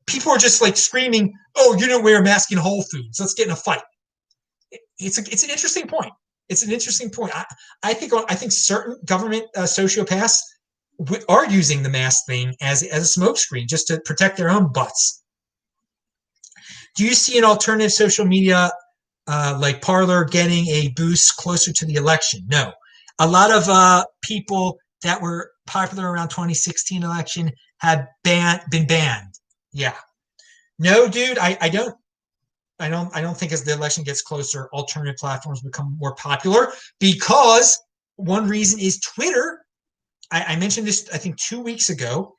People are just like screaming, oh, you don't wear a mask in Whole Foods. Let's get in a fight. It's an interesting point. It's an interesting point. I think certain government sociopaths are using the mask thing as a smokescreen just to protect their own butts. Do you see an alternative social media like Parler getting a boost closer to the election? No. A lot of people that were popular around 2016 election have been banned. Yeah. No, dude, I don't think as the election gets closer, alternative platforms become more popular, because one reason is Twitter. I mentioned this, I think, 2 weeks ago.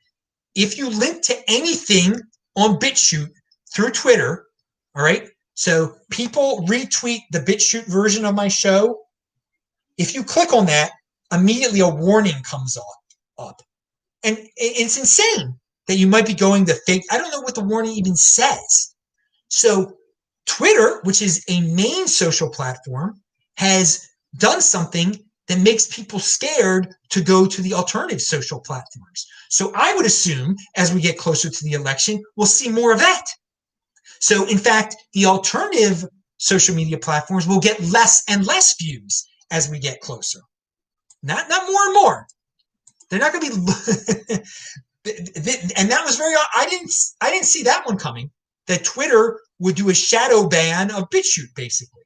If you link to anything on BitChute through Twitter, all right, so people retweet the BitChute version of my show. If you click on that, immediately a warning comes up. And it's insane that you might be going to fake. I don't know what the warning even says. So Twitter, which is a main social platform, has done something that makes people scared to go to the alternative social platforms. So I would assume as we get closer to the election, we'll see more of that. So in fact, the alternative social media platforms will get less and less views as we get closer. Not more and more. They're not going to be. And that was I didn't see that one coming. That Twitter would do a shadow ban of BitChute, basically.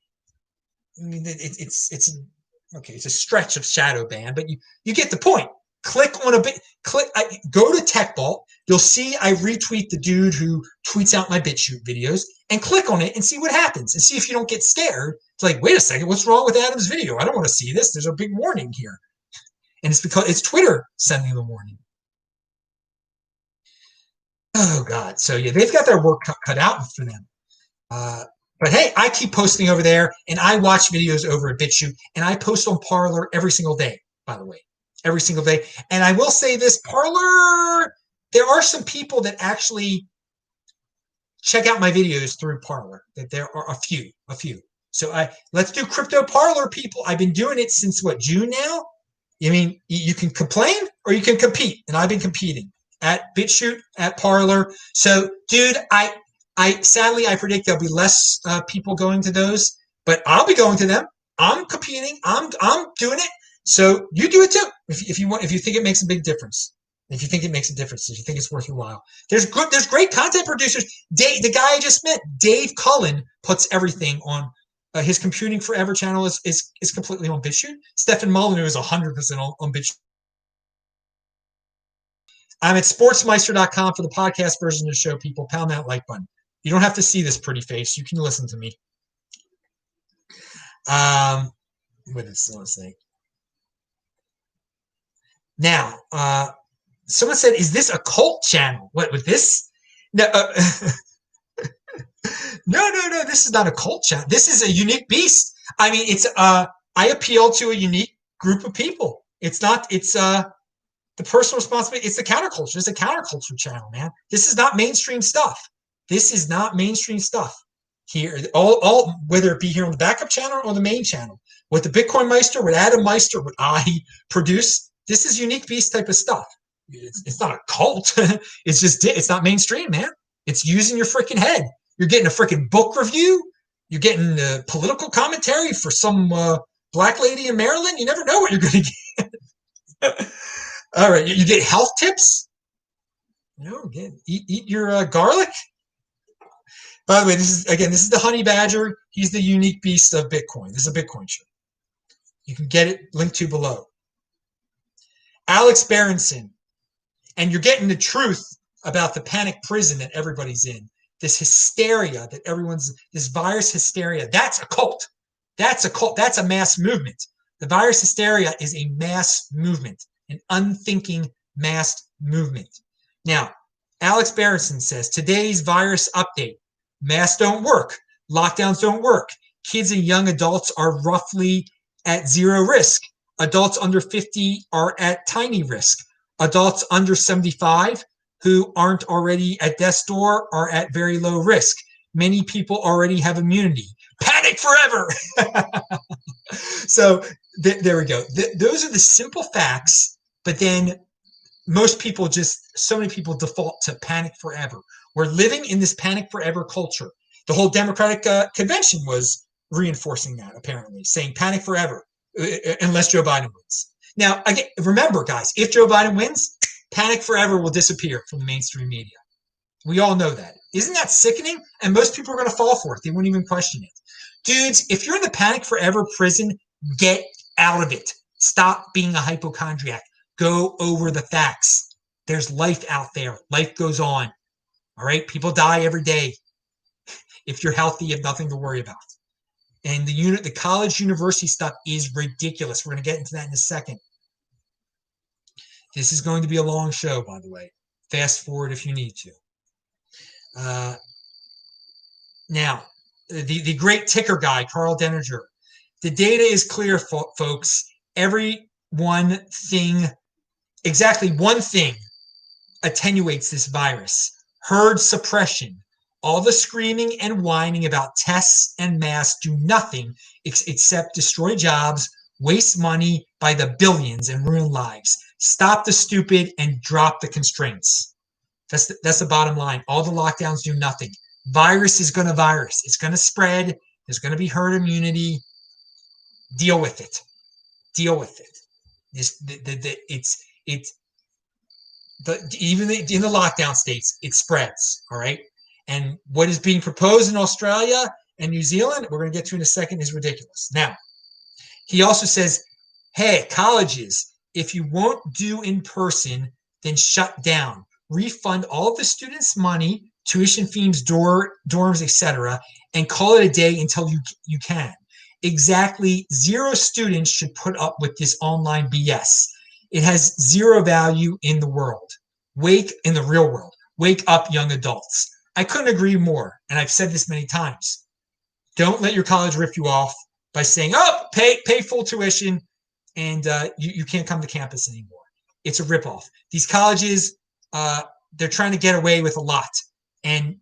I mean, it's a stretch of shadow ban, but you get the point. Click on go to TechBalt. You'll see I retweet the dude who tweets out my BitChute videos, and click on it and see what happens, and see if you don't get scared. It's like, wait a second, what's wrong with Adam's video? I don't want to see this. There's a big warning here, and it's because it's Twitter sending the warning. Oh God! So yeah, they've got their work cut out for them. But hey, I keep posting over there, and I watch videos over at BitChute, and I post on Parler every single day, by the way. Every single day. And I will say this, Parler, there are some people that actually check out my videos through Parler. That there are a few. So let's do crypto Parler, people. I've been doing it since June now? I mean, you can complain or you can compete, and I've been competing at BitChute, at Parler. So, dude, I sadly, I predict there'll be less people going to those, but I'll be going to them. I'm competing. I'm doing it. So you do it too. If you think it makes a big difference, if you think it makes a difference, if you think it's worth your while, there's great content producers. The guy I just met, Dave Cullen, puts everything on his Computing Forever channel is completely on BitChute. Stefan Molyneux is 100% on BitChute. I'm at sportsmeister.com for the podcast version of the show, people. Pound that like button. You don't have to see this pretty face. You can listen to me. What did someone say? Now, someone said, is this a cult channel? What, with this? No, no. This is not a cult channel. This is a unique beast. I mean, I appeal to a unique group of people. It's the personal responsibility. It's the counterculture. It's a counterculture channel, man. This is not mainstream stuff. This is not mainstream stuff here. All whether it be here on the backup channel or the main channel, with the Bitcoin Meister, with Adam Meister, what I produce. This is unique beast type of stuff. It's not a cult. It's not mainstream, man. It's using your freaking head. You're getting a freaking book review. You're getting political commentary for some black lady in Maryland. You never know what you're going to get. All right, you get health tips. Eat your garlic. By the way, this is the honey badger. He's the unique beast of Bitcoin. This is a Bitcoin show. You can get it linked to below. Alex Berenson, and you're getting the truth about the panic prison that everybody's in. This hysteria that this virus hysteria, that's a cult. That's a cult. That's a mass movement. The virus hysteria is a mass movement, an unthinking mass movement. Now, Alex Berenson says, today's virus update, masks don't work, lockdowns don't work, kids and young adults are roughly at zero risk. Adults under 50 are at tiny risk. Adults under 75 who aren't already at death's door are at very low risk. Many people already have immunity. Panic forever. So there we go. Those are the simple facts, but then so many people default to panic forever. We're living in this panic forever culture. The whole Democratic convention was reinforcing that, apparently, saying panic forever unless Joe Biden wins. Now, again, remember, guys, if Joe Biden wins, panic forever will disappear from the mainstream media. We all know that. Isn't that sickening? And most people are going to fall for it. They won't even question it. Dudes, if you're in the panic forever prison, get out of it. Stop being a hypochondriac. Go over the facts. There's life out there. Life goes on. All right? People die every day. If you're healthy, you have nothing to worry about. And the college university stuff is ridiculous. We're going to get into that in a second. This is going to be a long show, by the way. Fast forward if you need to. Now, the great ticker guy, Carl Denninger. The data is clear, folks. Exactly one thing attenuates this virus. Herd suppression. All the screaming and whining about tests and masks do nothing except destroy jobs, waste money by the billions, and ruin lives. Stop the stupid and drop the constraints. That's the bottom line. All the lockdowns do nothing. Virus is going to virus. It's going to spread. There's going to be herd immunity. Deal with it. Deal with it. Even in the lockdown states, it spreads. All right. And what is being proposed in Australia and New Zealand, we're going to get to in a second, is ridiculous. Now, he also says, hey, colleges, if you won't do in person, then shut down. Refund all of the students' money, tuition fees, dorms, etc., and call it a day until you can. Exactly 0 students should put up with this online BS. It has zero value in the world. In the real world. Wake up, young adults. I couldn't agree more, and I've said this many times. Don't let your college rip you off by saying, oh, pay full tuition, and you can't come to campus anymore. It's a ripoff. These colleges, they're trying to get away with a lot, and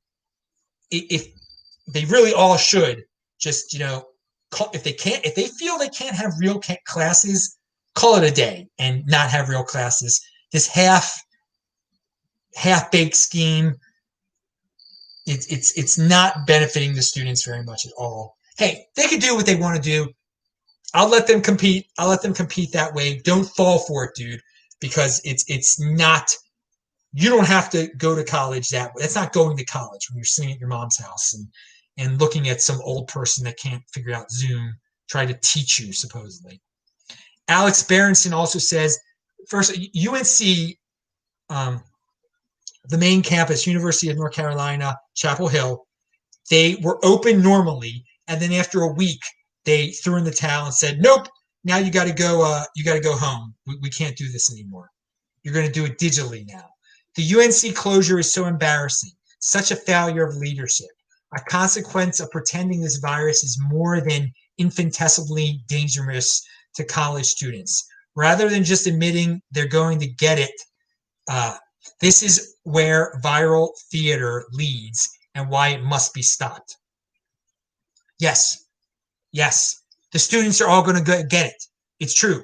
if they really all should just, if they feel they can't have real classes, call it a day and not have real classes. This half-baked scheme, it's not benefiting the students very much at all. Hey, they can do what they want to do. I'll let them compete. I'll let them compete that way. Don't fall for it, dude, because it's not. You don't have to go to college that way. That's not going to college when you're sitting at your mom's house and looking at some old person that can't figure out Zoom try to teach you, supposedly. Alex Berenson also says, first, UNC, the main campus, University of North Carolina, Chapel Hill, they were open normally, and then after a week, they threw in the towel and said, nope, now you got to go. You got to go home. We can't do this anymore. You're going to do it digitally now. The UNC closure is so embarrassing. Such a failure of leadership. A consequence of pretending this virus is more than infinitesimally dangerous to college students. Rather than just admitting they're going to get it, this is where viral theater leads and why it must be stopped. Yes. The students are all going to get it. It's true.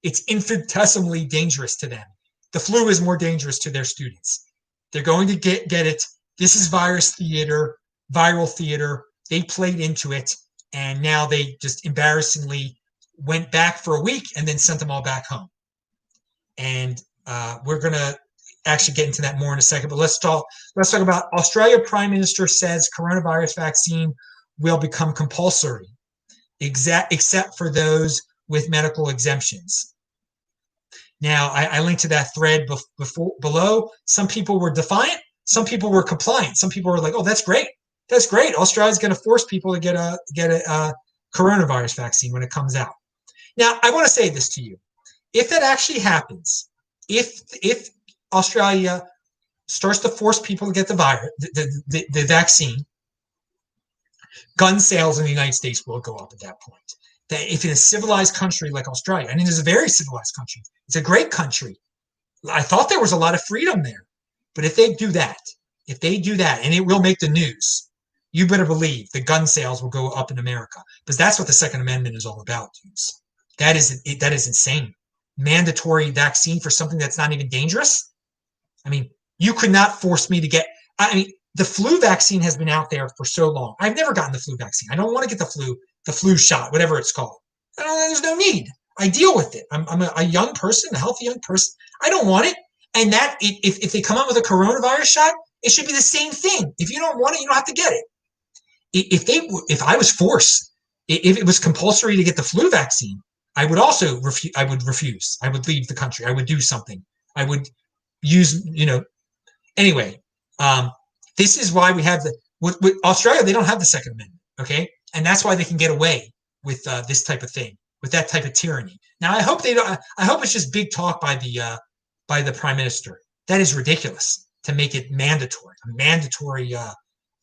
It's infinitesimally dangerous to them. The flu is more dangerous to their students. They're going to get it. This is viral theater. They played into it, and now they just embarrassingly went back for a week and then sent them all back home. And we're going to actually get into that more in a second. But let's talk about Australia. Prime Minister says coronavirus vaccine will become compulsory, except for those with medical exemptions. Now, I linked to that thread below. Some people were defiant. Some people were compliant. Some people were like, "Oh, that's great. That's great. Australia's going to force people to get a coronavirus vaccine when it comes out." Now, I want to say this to you: if that actually happens, if Australia starts to force people to get the vaccine, gun sales in the United States will go up at that point. That if in a civilized country like Australia, I mean, it's a very civilized country. It's a great country. I thought there was a lot of freedom there. But if they do that, and it will make the news, you better believe the gun sales will go up in America, because that's what the Second Amendment is all about, dudes. That is insane. Mandatory vaccine for something that's not even dangerous. I mean, you could not force me to get. I mean, the flu vaccine has been out there for so long. I've never gotten the flu vaccine. I don't want to get the flu shot, whatever it's called. There's no need. I deal with it. I'm a young person, a healthy young person. I don't want it. And that if they come out with a coronavirus shot, it should be the same thing. If you don't want it, you don't have to get it. If I was forced, if it was compulsory to get the flu vaccine, I would also refuse. I would refuse. I would leave the country. I would do something. I would use, anyway. This is why we have with Australia. They don't have the Second Amendment, okay, and that's why they can get away with this type of thing, with that type of tyranny. Now, I hope they don't. I hope it's just big talk by the prime minister. That is ridiculous to make it mandatory, a mandatory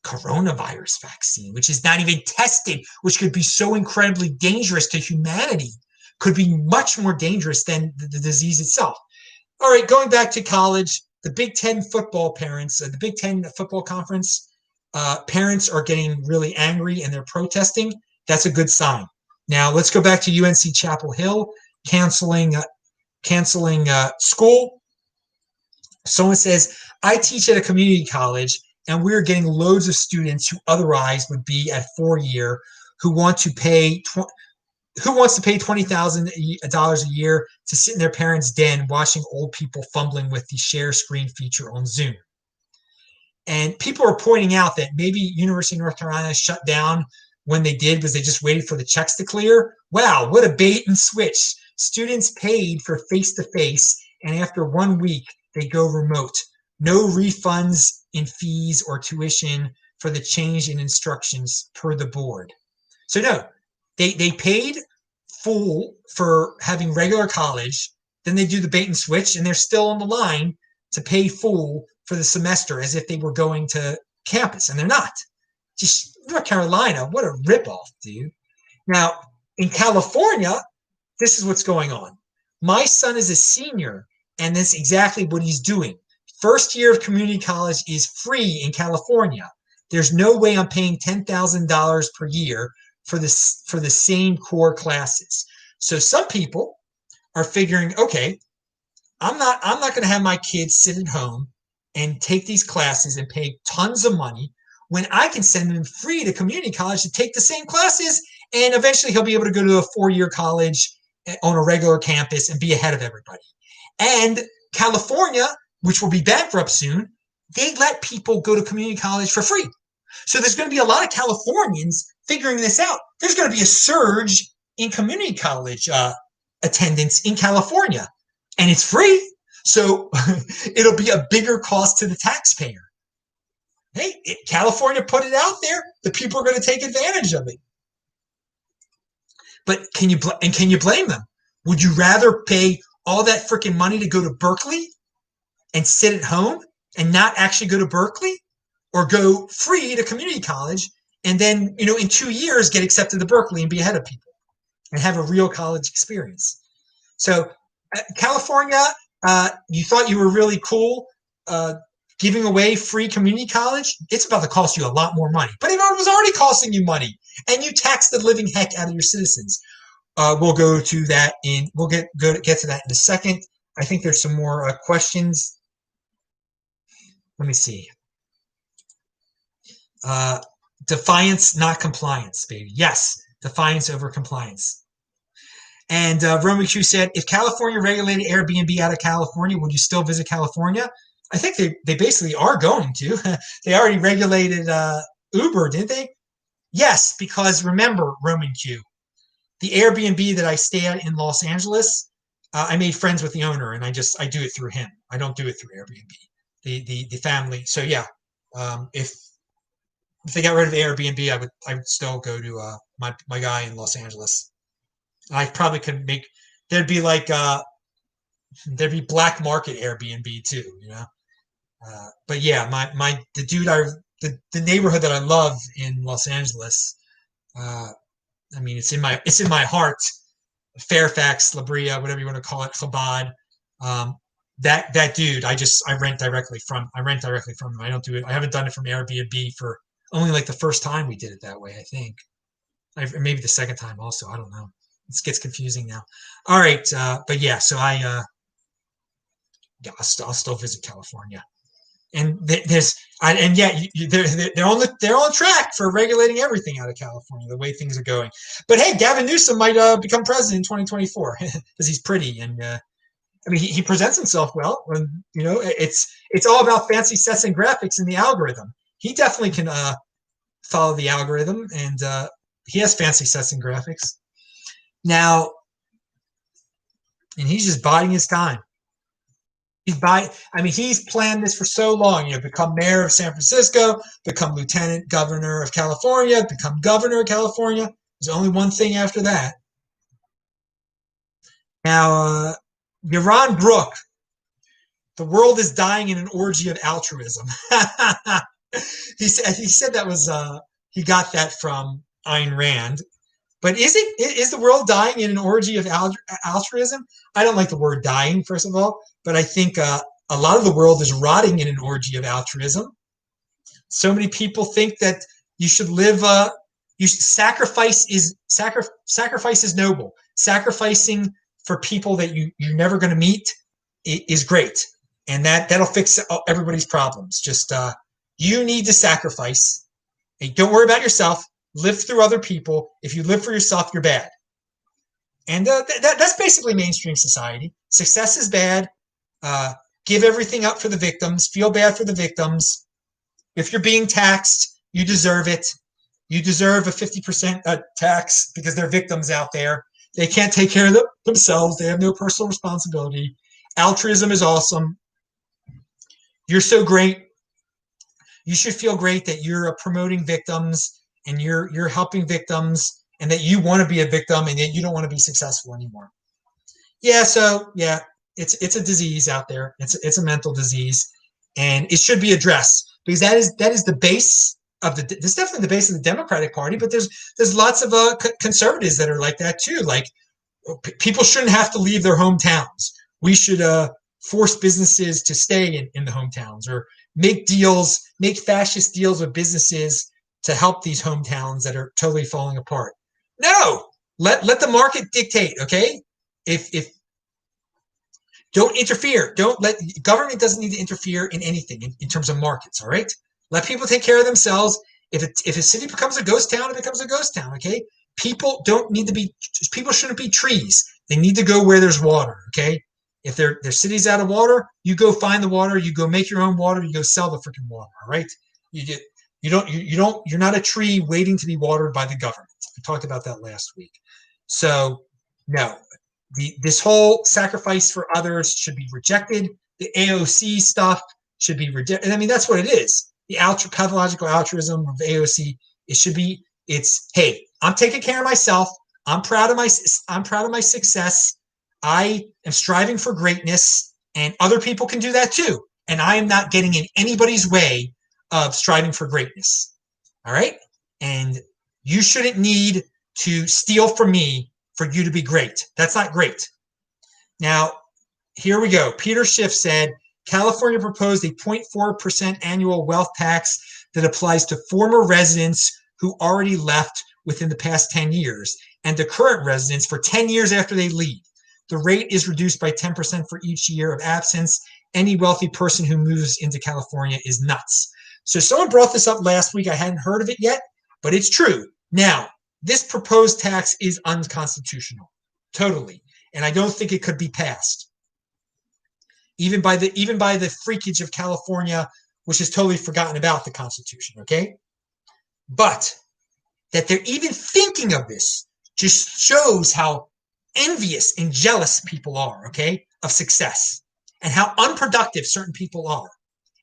coronavirus vaccine, which is not even tested, which could be so incredibly dangerous to humanity, could be much more dangerous than the disease itself. All right, going back to college, the Big Ten football parents, the Big Ten football conference parents are getting really angry and they're protesting. That's a good sign. Now let's go back to UNC Chapel Hill canceling school. Someone says, I teach at a community college and we're getting loads of students who otherwise would be at 4-year who want to pay $20,000 a year to sit in their parents' den watching old people fumbling with the share screen feature on Zoom. And people are pointing out that maybe University of North Carolina shut down when they did because they just waited for the checks to clear. Wow, what a bait and switch. Students paid for face-to-face, and after 1 week, they go remote. No refunds in fees or tuition for the change in instructions per the board. So no, they paid full for having regular college, then they do the bait and switch, and they're still on the line to pay full for the semester as if they were going to campus, and they're not. Just North Carolina, what a ripoff, dude. Now, in California, this is what's going on. My son is a senior, and that's exactly what he's doing. First year of community college is free in California. There's no way I'm paying $10,000 per year for the same core classes. So some people are figuring, okay, I'm not going to have my kids sit at home and take these classes and pay tons of money when I can send them free to community college to take the same classes, and eventually he'll be able to go to a 4-year college on a regular campus and be ahead of everybody. And California, which will be bankrupt soon, they let people go to community college for free. So there's going to be a lot of Californians figuring this out. There's going to be a surge in community college attendance in California, and it's free. So it'll be a bigger cost to the taxpayer. Hey, California put it out there. The people are going to take advantage of it. But can you blame them? Would you rather pay all that freaking money to go to Berkeley and sit at home and not actually go to Berkeley, or go free to community college and then, in 2 years get accepted to Berkeley and be ahead of people and have a real college experience? So California, you thought you were really cool giving away free community college? It's about to cost you a lot more money. But it was already costing you money, and you tax the living heck out of your citizens. We'll go to that we'll get to that in a second. I think there's some more questions. Let me see. Defiance, not compliance, baby. Yes, defiance over compliance. And Roman Q said, if California regulated Airbnb out of California, would you still visit California? I think they basically are going to. They already regulated Uber, didn't they? Yes, because remember, Roman Q, the Airbnb that I stay at in Los Angeles, I made friends with the owner, and I do it through him. I don't do it through Airbnb. The family. So yeah, if they got rid of Airbnb, I would still go to my guy in Los Angeles. I probably could make there'd be black market Airbnb too, But yeah, the neighborhood that I love in Los Angeles. I mean, it's in my heart. Fairfax, La Brea, whatever you want to call it, Chabad. That dude, I rent directly from him. I don't do it. I haven't done it from Airbnb for Only like the first time we did it that way, I think. Maybe the second time also. I don't know. It gets confusing now. All right, but yeah. So I'll still visit California. And and yeah, they're on track for regulating everything out of California the way things are going. But hey, Gavin Newsom might become president in 2024 because he's pretty and I mean he presents himself well. When it's all about fancy sets and graphics in the algorithm. He definitely can follow the algorithm, and he has fancy sets and graphics now, and he's just biding his time. He's planned this for so long. Become mayor of San Francisco, become lieutenant governor of California, become governor of California. There's only one thing after that. Now, Yaron Brook, the world is dying in an orgy of altruism. He said that was he got that from Ayn Rand. But is the world dying in an orgy of altruism? I don't like the word dying, first of all, but I think a lot of the world is rotting in an orgy of altruism. So many people think that you should live. Sacrifice is noble. Sacrificing for people that you're never going to meet is great, and that'll fix everybody's problems. Just you need to sacrifice. Hey, don't worry about yourself. Live through other people. If you live for yourself, you're bad. And that's basically mainstream society. Success is bad. Give everything up for the victims. Feel bad for the victims. If you're being taxed, you deserve it. You deserve a 50% tax because they're victims out there. They can't take care of themselves. They have no personal responsibility. Altruism is awesome. You're so great. You should feel great that you're promoting victims and you're helping victims, and that you want to be a victim and that you don't want to be successful anymore. Yeah, so yeah, it's a disease out there. It's a mental disease, and it should be addressed because that is the base of this is definitely the base of the Democratic Party. But there's lots of conservatives that are like that too. Like people shouldn't have to leave their hometowns. We should force businesses to stay in the hometowns, or make fascist deals with businesses to help these hometowns that are totally falling apart. No, let the market dictate. Okay, if don't interfere. Don't let government doesn't need to interfere in anything in terms of markets. All right, let people take care of themselves. If a city becomes a ghost town, it becomes a ghost town. Okay, people shouldn't be trees. They need to go where there's water. Okay, if their city's out of water, you go find the water. You go make your own water. You go sell the freaking water. All right, you're not a tree waiting to be watered by the government. We talked about that last week. So no, this whole sacrifice for others should be rejected. The AOC stuff should be rejected. I mean, that's what it is. The pathological altruism of AOC. It's hey, I'm taking care of myself. I'm proud of my success. I am striving for greatness, and other people can do that too. And I am not getting in anybody's way of striving for greatness. All right? And you shouldn't need to steal from me for you to be great. That's not great. Now, here we go. Peter Schiff said, California proposed a 0.4% annual wealth tax that applies to former residents who already left within the past 10 years and to current residents for 10 years after they leave. The rate is reduced by 10% for each year of absence. Any wealthy person who moves into California is nuts. So someone brought this up last week. I hadn't heard of it yet, but it's true. Now, this proposed tax is unconstitutional, totally, and I don't think it could be passed, even by the freakage of California, which has totally forgotten about the Constitution. Okay, but that they're even thinking of this just shows how envious and jealous people are. Okay, of success, and how unproductive certain people are.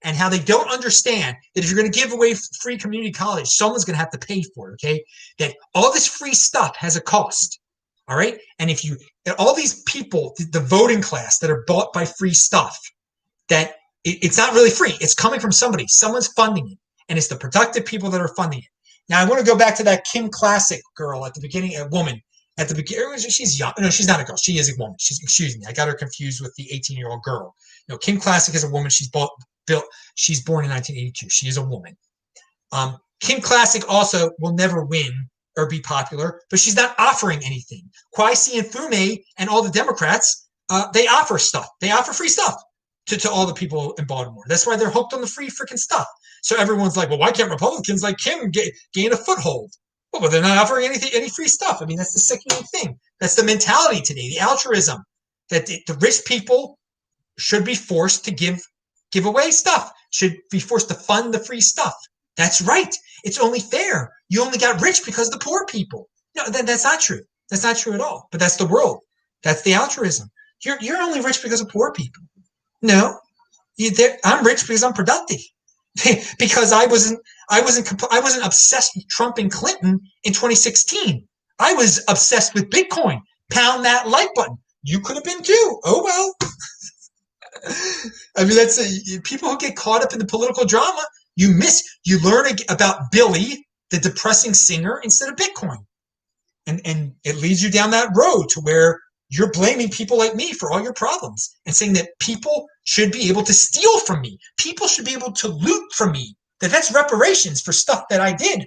And how they don't understand that if you're going to give away free community college, someone's going to have to pay for it, okay? That all this free stuff has a cost, all right? And all these people, the voting class that are bought by free stuff, that it's not really free. It's coming from somebody. Someone's funding it. And it's the productive people that are funding it. Now, I want to go back to that Kim Klacik girl at the beginning, a woman. At the beginning, she's young. No, she's not a girl. She is a woman. Excuse me. I got her confused with the 18-year-old girl. Kim Klacik is a woman. She's born in 1982. She is a woman. Kim Klacik also will never win or be popular, but she's not offering anything. Kwasi and Fume and all the Democrats, they offer stuff. They offer free stuff to all the people in Baltimore. That's why they're hooked on the free freaking stuff. So everyone's like, well, why can't Republicans like Kim gain a foothold? Well, but they're not offering any free stuff. I mean, that's the sickening thing. That's the mentality today, the altruism, that the rich people should be forced to give away stuff, should be forced to fund the free stuff. That's right. It's only fair. You only got rich because of the poor people. No, that's not true. That's not true at all. But that's the world. That's the altruism. You're only rich because of poor people. No, I'm rich because I'm productive. Because I wasn't obsessed with Trump and Clinton in 2016. I was obsessed with Bitcoin. Pound that like button. You could have been too. Oh well. I mean, that's people who get caught up in the political drama. You learn about Billie, the depressing singer, instead of Bitcoin, and it leads you down that road to where you're blaming people like me for all your problems and saying that people should be able to steal from me. People should be able to loot from me. That's reparations for stuff that I did.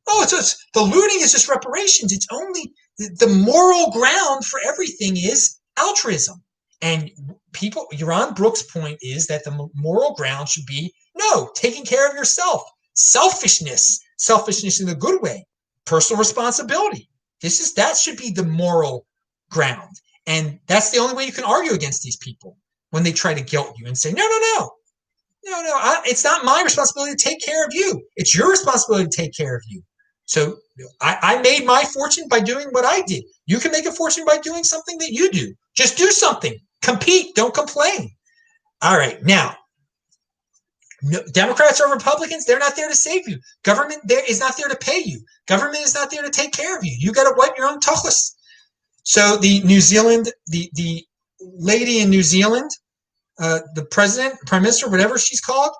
Oh, the looting is just reparations. It's only the moral ground for everything is altruism. And Yaron Brooks' point is that the moral ground should be, no, taking care of yourself. Selfishness in a good way. Personal responsibility. That should be the moral ground. And that's the only way you can argue against these people when they try to guilt you and say, no, it's not my responsibility to take care of you. It's your responsibility to take care of you. So I made my fortune by doing what I did. You can make a fortune by doing something that you do. Just do something. Compete. Don't complain. All right. Now, Democrats or Republicans, they're not there to save you. Government is not there to pay you. Government is not there to take care of you. You got to wipe your own tuchus. So the lady in New Zealand, the president, prime minister, whatever she's called,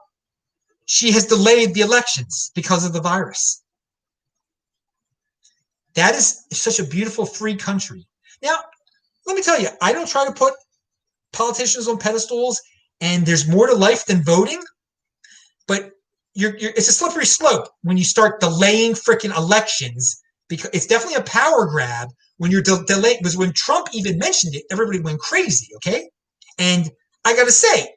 she has delayed the elections because of the virus. That is such a beautiful, free country. Now, let me tell you, I don't try to put politicians on pedestals, and there's more to life than voting, but it's a slippery slope when you start delaying freaking elections, because it's definitely a power grab when you're delaying. Because when Trump even mentioned it, everybody went crazy, okay? And I got to say,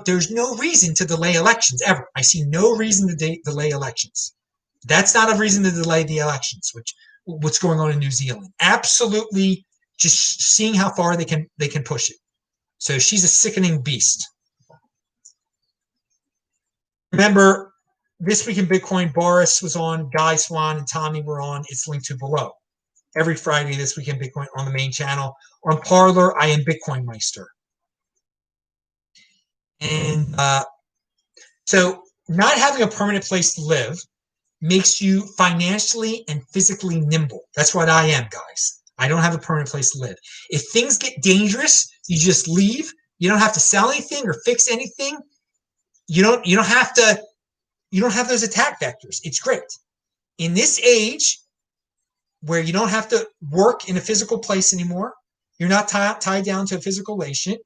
there's no reason to delay elections ever. I see no reason to delay elections. That's not a reason to delay the elections, what's going on in New Zealand. Absolutely just seeing how far they can push it. So she's a sickening beast. Remember, This Week in Bitcoin, Boris was on, Guy Swan and Tommy were on. It's linked to below. Every Friday, This Week in Bitcoin on the main channel. On Parler, I am Bitcoin Meister. And so not having a permanent place to live makes you financially and physically nimble. That's what I am, guys. I don't have a permanent place to live. If things get dangerous, you just leave. You don't have to sell anything or fix anything. You don't have those attack vectors. It's great. In this age where you don't have to work in a physical place anymore, you're not tied down to a physical location.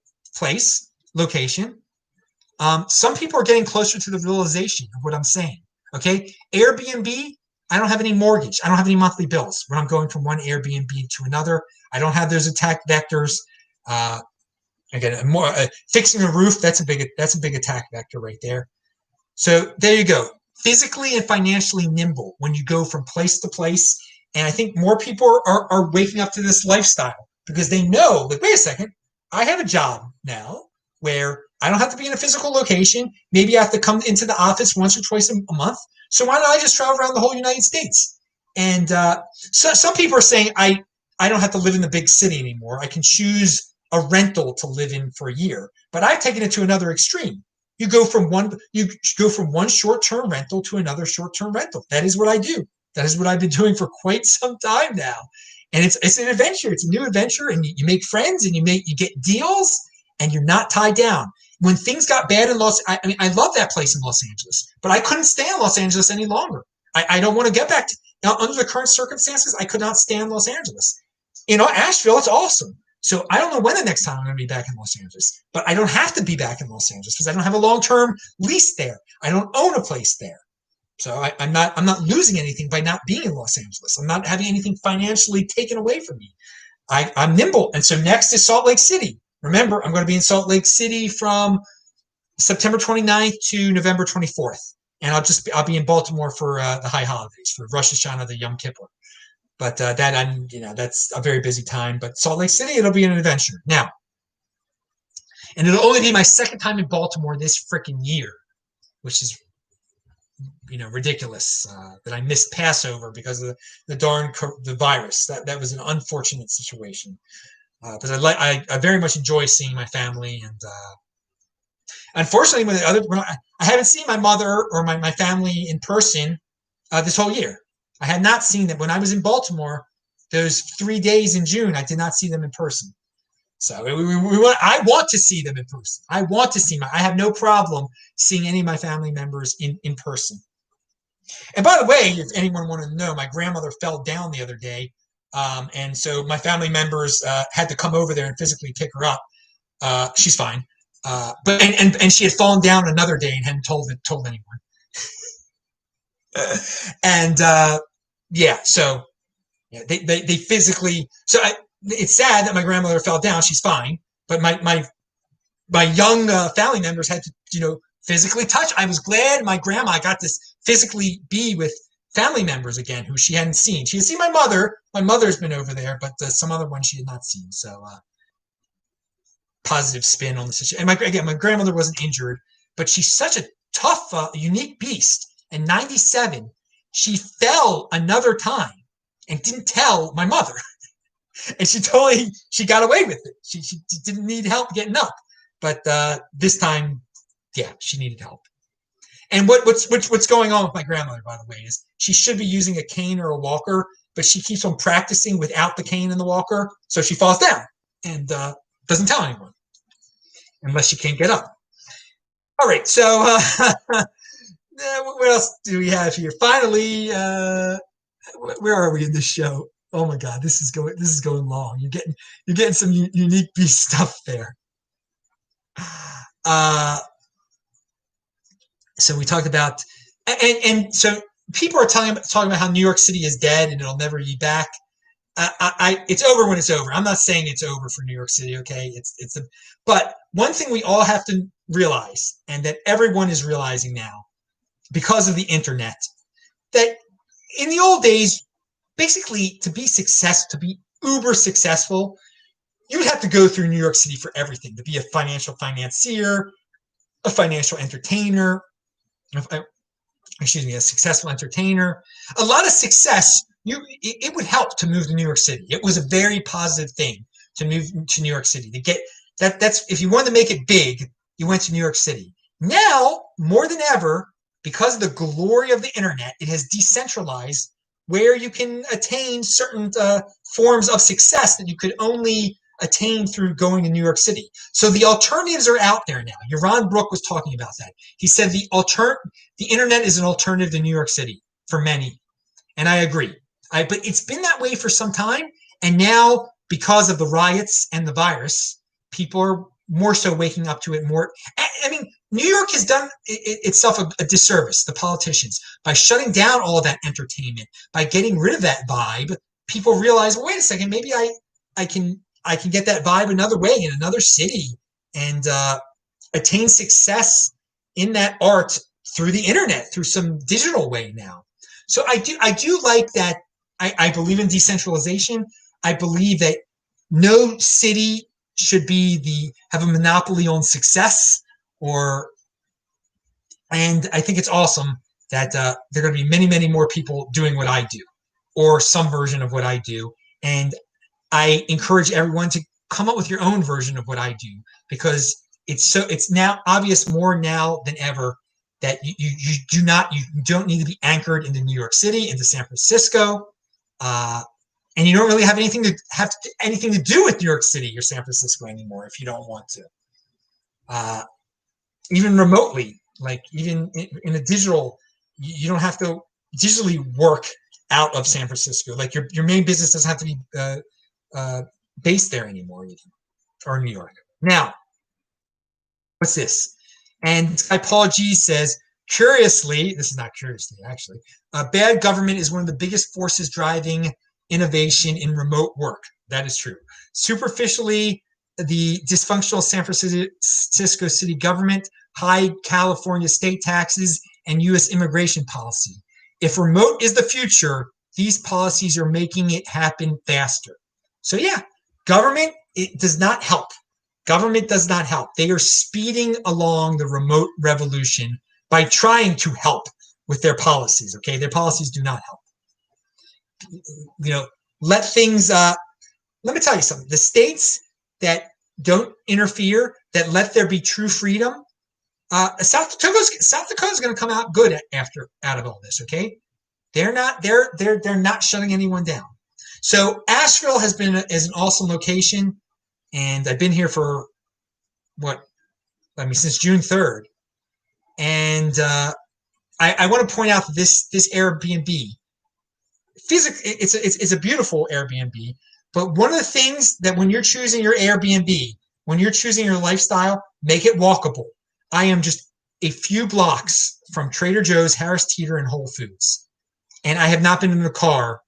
Some people are getting closer to the realization of what I'm saying. Okay, Airbnb, I don't have any mortgage. I don't have any monthly bills when I'm going from one Airbnb to another. I don't have those attack vectors. Again, fixing a roof, that's a big attack vector right there. So there you go. Physically and financially nimble when you go from place to place. And I think more people are waking up to this lifestyle because they know, like, wait a second, I have a job now where I don't have to be in a physical location. Maybe I have to come into the office once or twice a month. So why don't I just travel around the whole United States? And so some people are saying I don't have to live in the big city anymore. I can choose a rental to live in for a year. But I've taken it to another extreme. You go from one short-term rental to another short-term rental. That is what I do. That is what I've been doing for quite some time now. And it's an adventure. It's a new adventure, and you make friends, and you get deals, and you're not tied down. When things got bad in I love that place in Los Angeles, but I couldn't stand Los Angeles any longer. I don't want to get back to, under the current circumstances, I could not stand Los Angeles. Asheville, it's awesome. So I don't know when the next time I'm going to be back in Los Angeles, but I don't have to be back in Los Angeles because I don't have a long-term lease there. I don't own a place there. So I'm not losing anything by not being in Los Angeles. I'm not having anything financially taken away from me. I'm nimble. And so next is Salt Lake City. Remember, I'm going to be in Salt Lake City from September 29th to November 24th. And I'll be in Baltimore for the high holidays, for Rosh Hashanah, the Yom Kippur. But that's a very busy time. But Salt Lake City, it'll be an adventure. Now, and it'll only be my second time in Baltimore this freaking year, which is ridiculous that I missed Passover because of the virus. That was an unfortunate situation. Because I very much enjoy seeing my family, and unfortunately, I haven't seen my mother or my family in person this whole year. I had not seen them when I was in Baltimore. Those 3 days in June, I did not see them in person. So I want to see them in person. I want to see I have no problem seeing any of my family members in person. And by the way, if anyone wanted to know, my grandmother fell down the other day. And so my family members had to come over there and physically pick her up. She's fine. But she had fallen down another day and hadn't told anyone. And so they physically. So it's sad that my grandmother fell down. She's fine, but my young family members had to physically touch. I was glad my grandma got to physically be with family members again who she hadn't seen. She had seen my mother. My mother's been over there, but some other ones she had not seen. So positive spin on the situation. And my grandmother wasn't injured, but she's such a tough, unique beast. In 97, she fell another time and didn't tell my mother. And she got away with it. She didn't need help getting up. But this time, she needed help. And what's going on with my grandmother, by the way, is she should be using a cane or a walker, but she keeps on practicing without the cane and the walker, so she falls down and doesn't tell anyone unless she can't get up. All right, so what else do we have here? Finally, where are we in this show? Oh my God, this is going long. You're getting some unique beast stuff there. So we talked about, and so people are talking about how New York City is dead and it'll never be back. It's over when it's over. I'm not saying it's over for New York City. Okay, but one thing we all have to realize, and that everyone is realizing now, because of the internet, that in the old days, basically to be uber successful, you would have to go through New York City for everything. To be a financial financier, a financial entertainer, a successful entertainer, a lot of success. It would help to move to New York City. It was a very positive thing to move to New York City. To get that's if you wanted to make it big, you went to New York City. Now, more than ever, because of the glory of the internet, it has decentralized where you can attain certain forms of success that you could only attain through going to New York City. So the alternatives are out there now. Yaron Brook was talking about that. He said the internet is an alternative to New York City for many. And I agree. But it's been that way for some time. And now, because of the riots and the virus, people are more so waking up to it more. I mean, New York has done itself a disservice, the politicians, by shutting down all of that entertainment, by getting rid of that vibe. People realize, well, wait a second, maybe I can get that vibe another way in another city and attain success in that art through the internet, through some digital way now. So I do like that. I believe in decentralization. I believe that no city should have a monopoly on success, and I think it's awesome that there are going to be many, many more people doing what I do, or some version of what I do. And I encourage everyone to come up with your own version of what I do, because it's now obvious more now than ever that you don't need to be anchored into New York City, into San Francisco, and you don't really have anything to do with New York City or San Francisco anymore if you don't want to. Even remotely, like even in a digital, you don't have to digitally work out of San Francisco. Like your main business doesn't have to be based there anymore, even, or New York. Now, what's this? And this guy Paul G says, Curiously, this is not curiously, actually, bad government is one of the biggest forces driving innovation in remote work. That is true. Superficially, the dysfunctional San Francisco city government, high California state taxes, and U.S. immigration policy. If remote is the future, these policies are making it happen faster. So, yeah, government, it does not help. Government does not help. They are speeding along the remote revolution by trying to help with their policies. Okay, their policies do not help. You know, let things. Let me tell you something. The states that don't interfere, that let there be true freedom, South Dakota's going to come out good after out of all this. Okay, they're not shutting anyone down. So Asheville has been as an awesome location, and I've been here for since June 3rd, and I want to point out that this Airbnb, physically, it's a beautiful Airbnb. But one of the things that when you're choosing your Airbnb, when you're choosing your lifestyle, make it walkable. I am just a few blocks from Trader Joe's, Harris Teeter, and Whole Foods. And I have not been in the car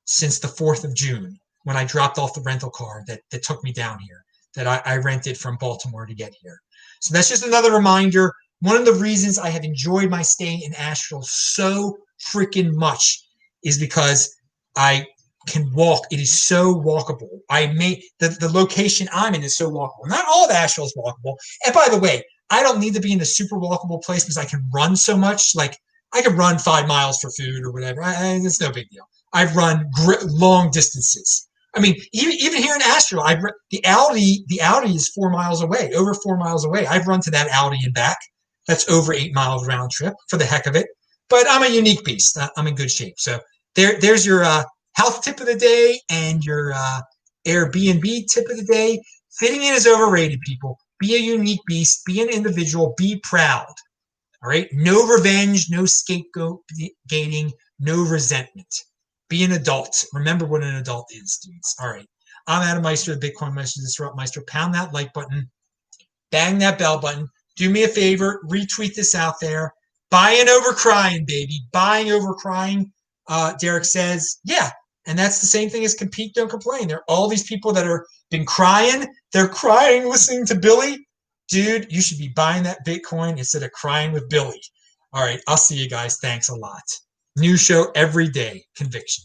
since the 4th of June when I dropped off the rental car that took me down here, that I rented from Baltimore to get here. So that's just another reminder. One of the reasons I have enjoyed my stay in Asheville so freaking much is because I can walk. It is so walkable. The location I'm in is so walkable. Not all of Asheville is walkable. And by the way, I don't need to be in a super walkable place because I can run so much. Like I can run 5 miles for food or whatever. It's no big deal. I've run long distances. I mean, even here in Asheville, the Audi is 4 miles away, over 4 miles away. I've run to that Audi and back. That's over 8 miles round trip for the heck of it. But I'm a unique beast. I'm in good shape. So there's your health tip of the day and your Airbnb tip of the day. Fitting in is overrated, people. Be a unique beast. Be an individual. Be proud. All right? No revenge, no scapegoating, no resentment. Be an adult. Remember what an adult is, dudes. All right. I'm Adam Meister, the Bitcoin Meister, Disrupt Meister. Pound that like button. Bang that bell button. Do me a favor. Retweet this out there. Buying over crying, baby. Buying over crying. Derek says, yeah. And that's the same thing as compete, don't complain. There are all these people that are been crying. They're crying listening to Billy. Dude, you should be buying that Bitcoin instead of crying with Billy. All right. I'll see you guys. Thanks a lot. New show every day. Conviction.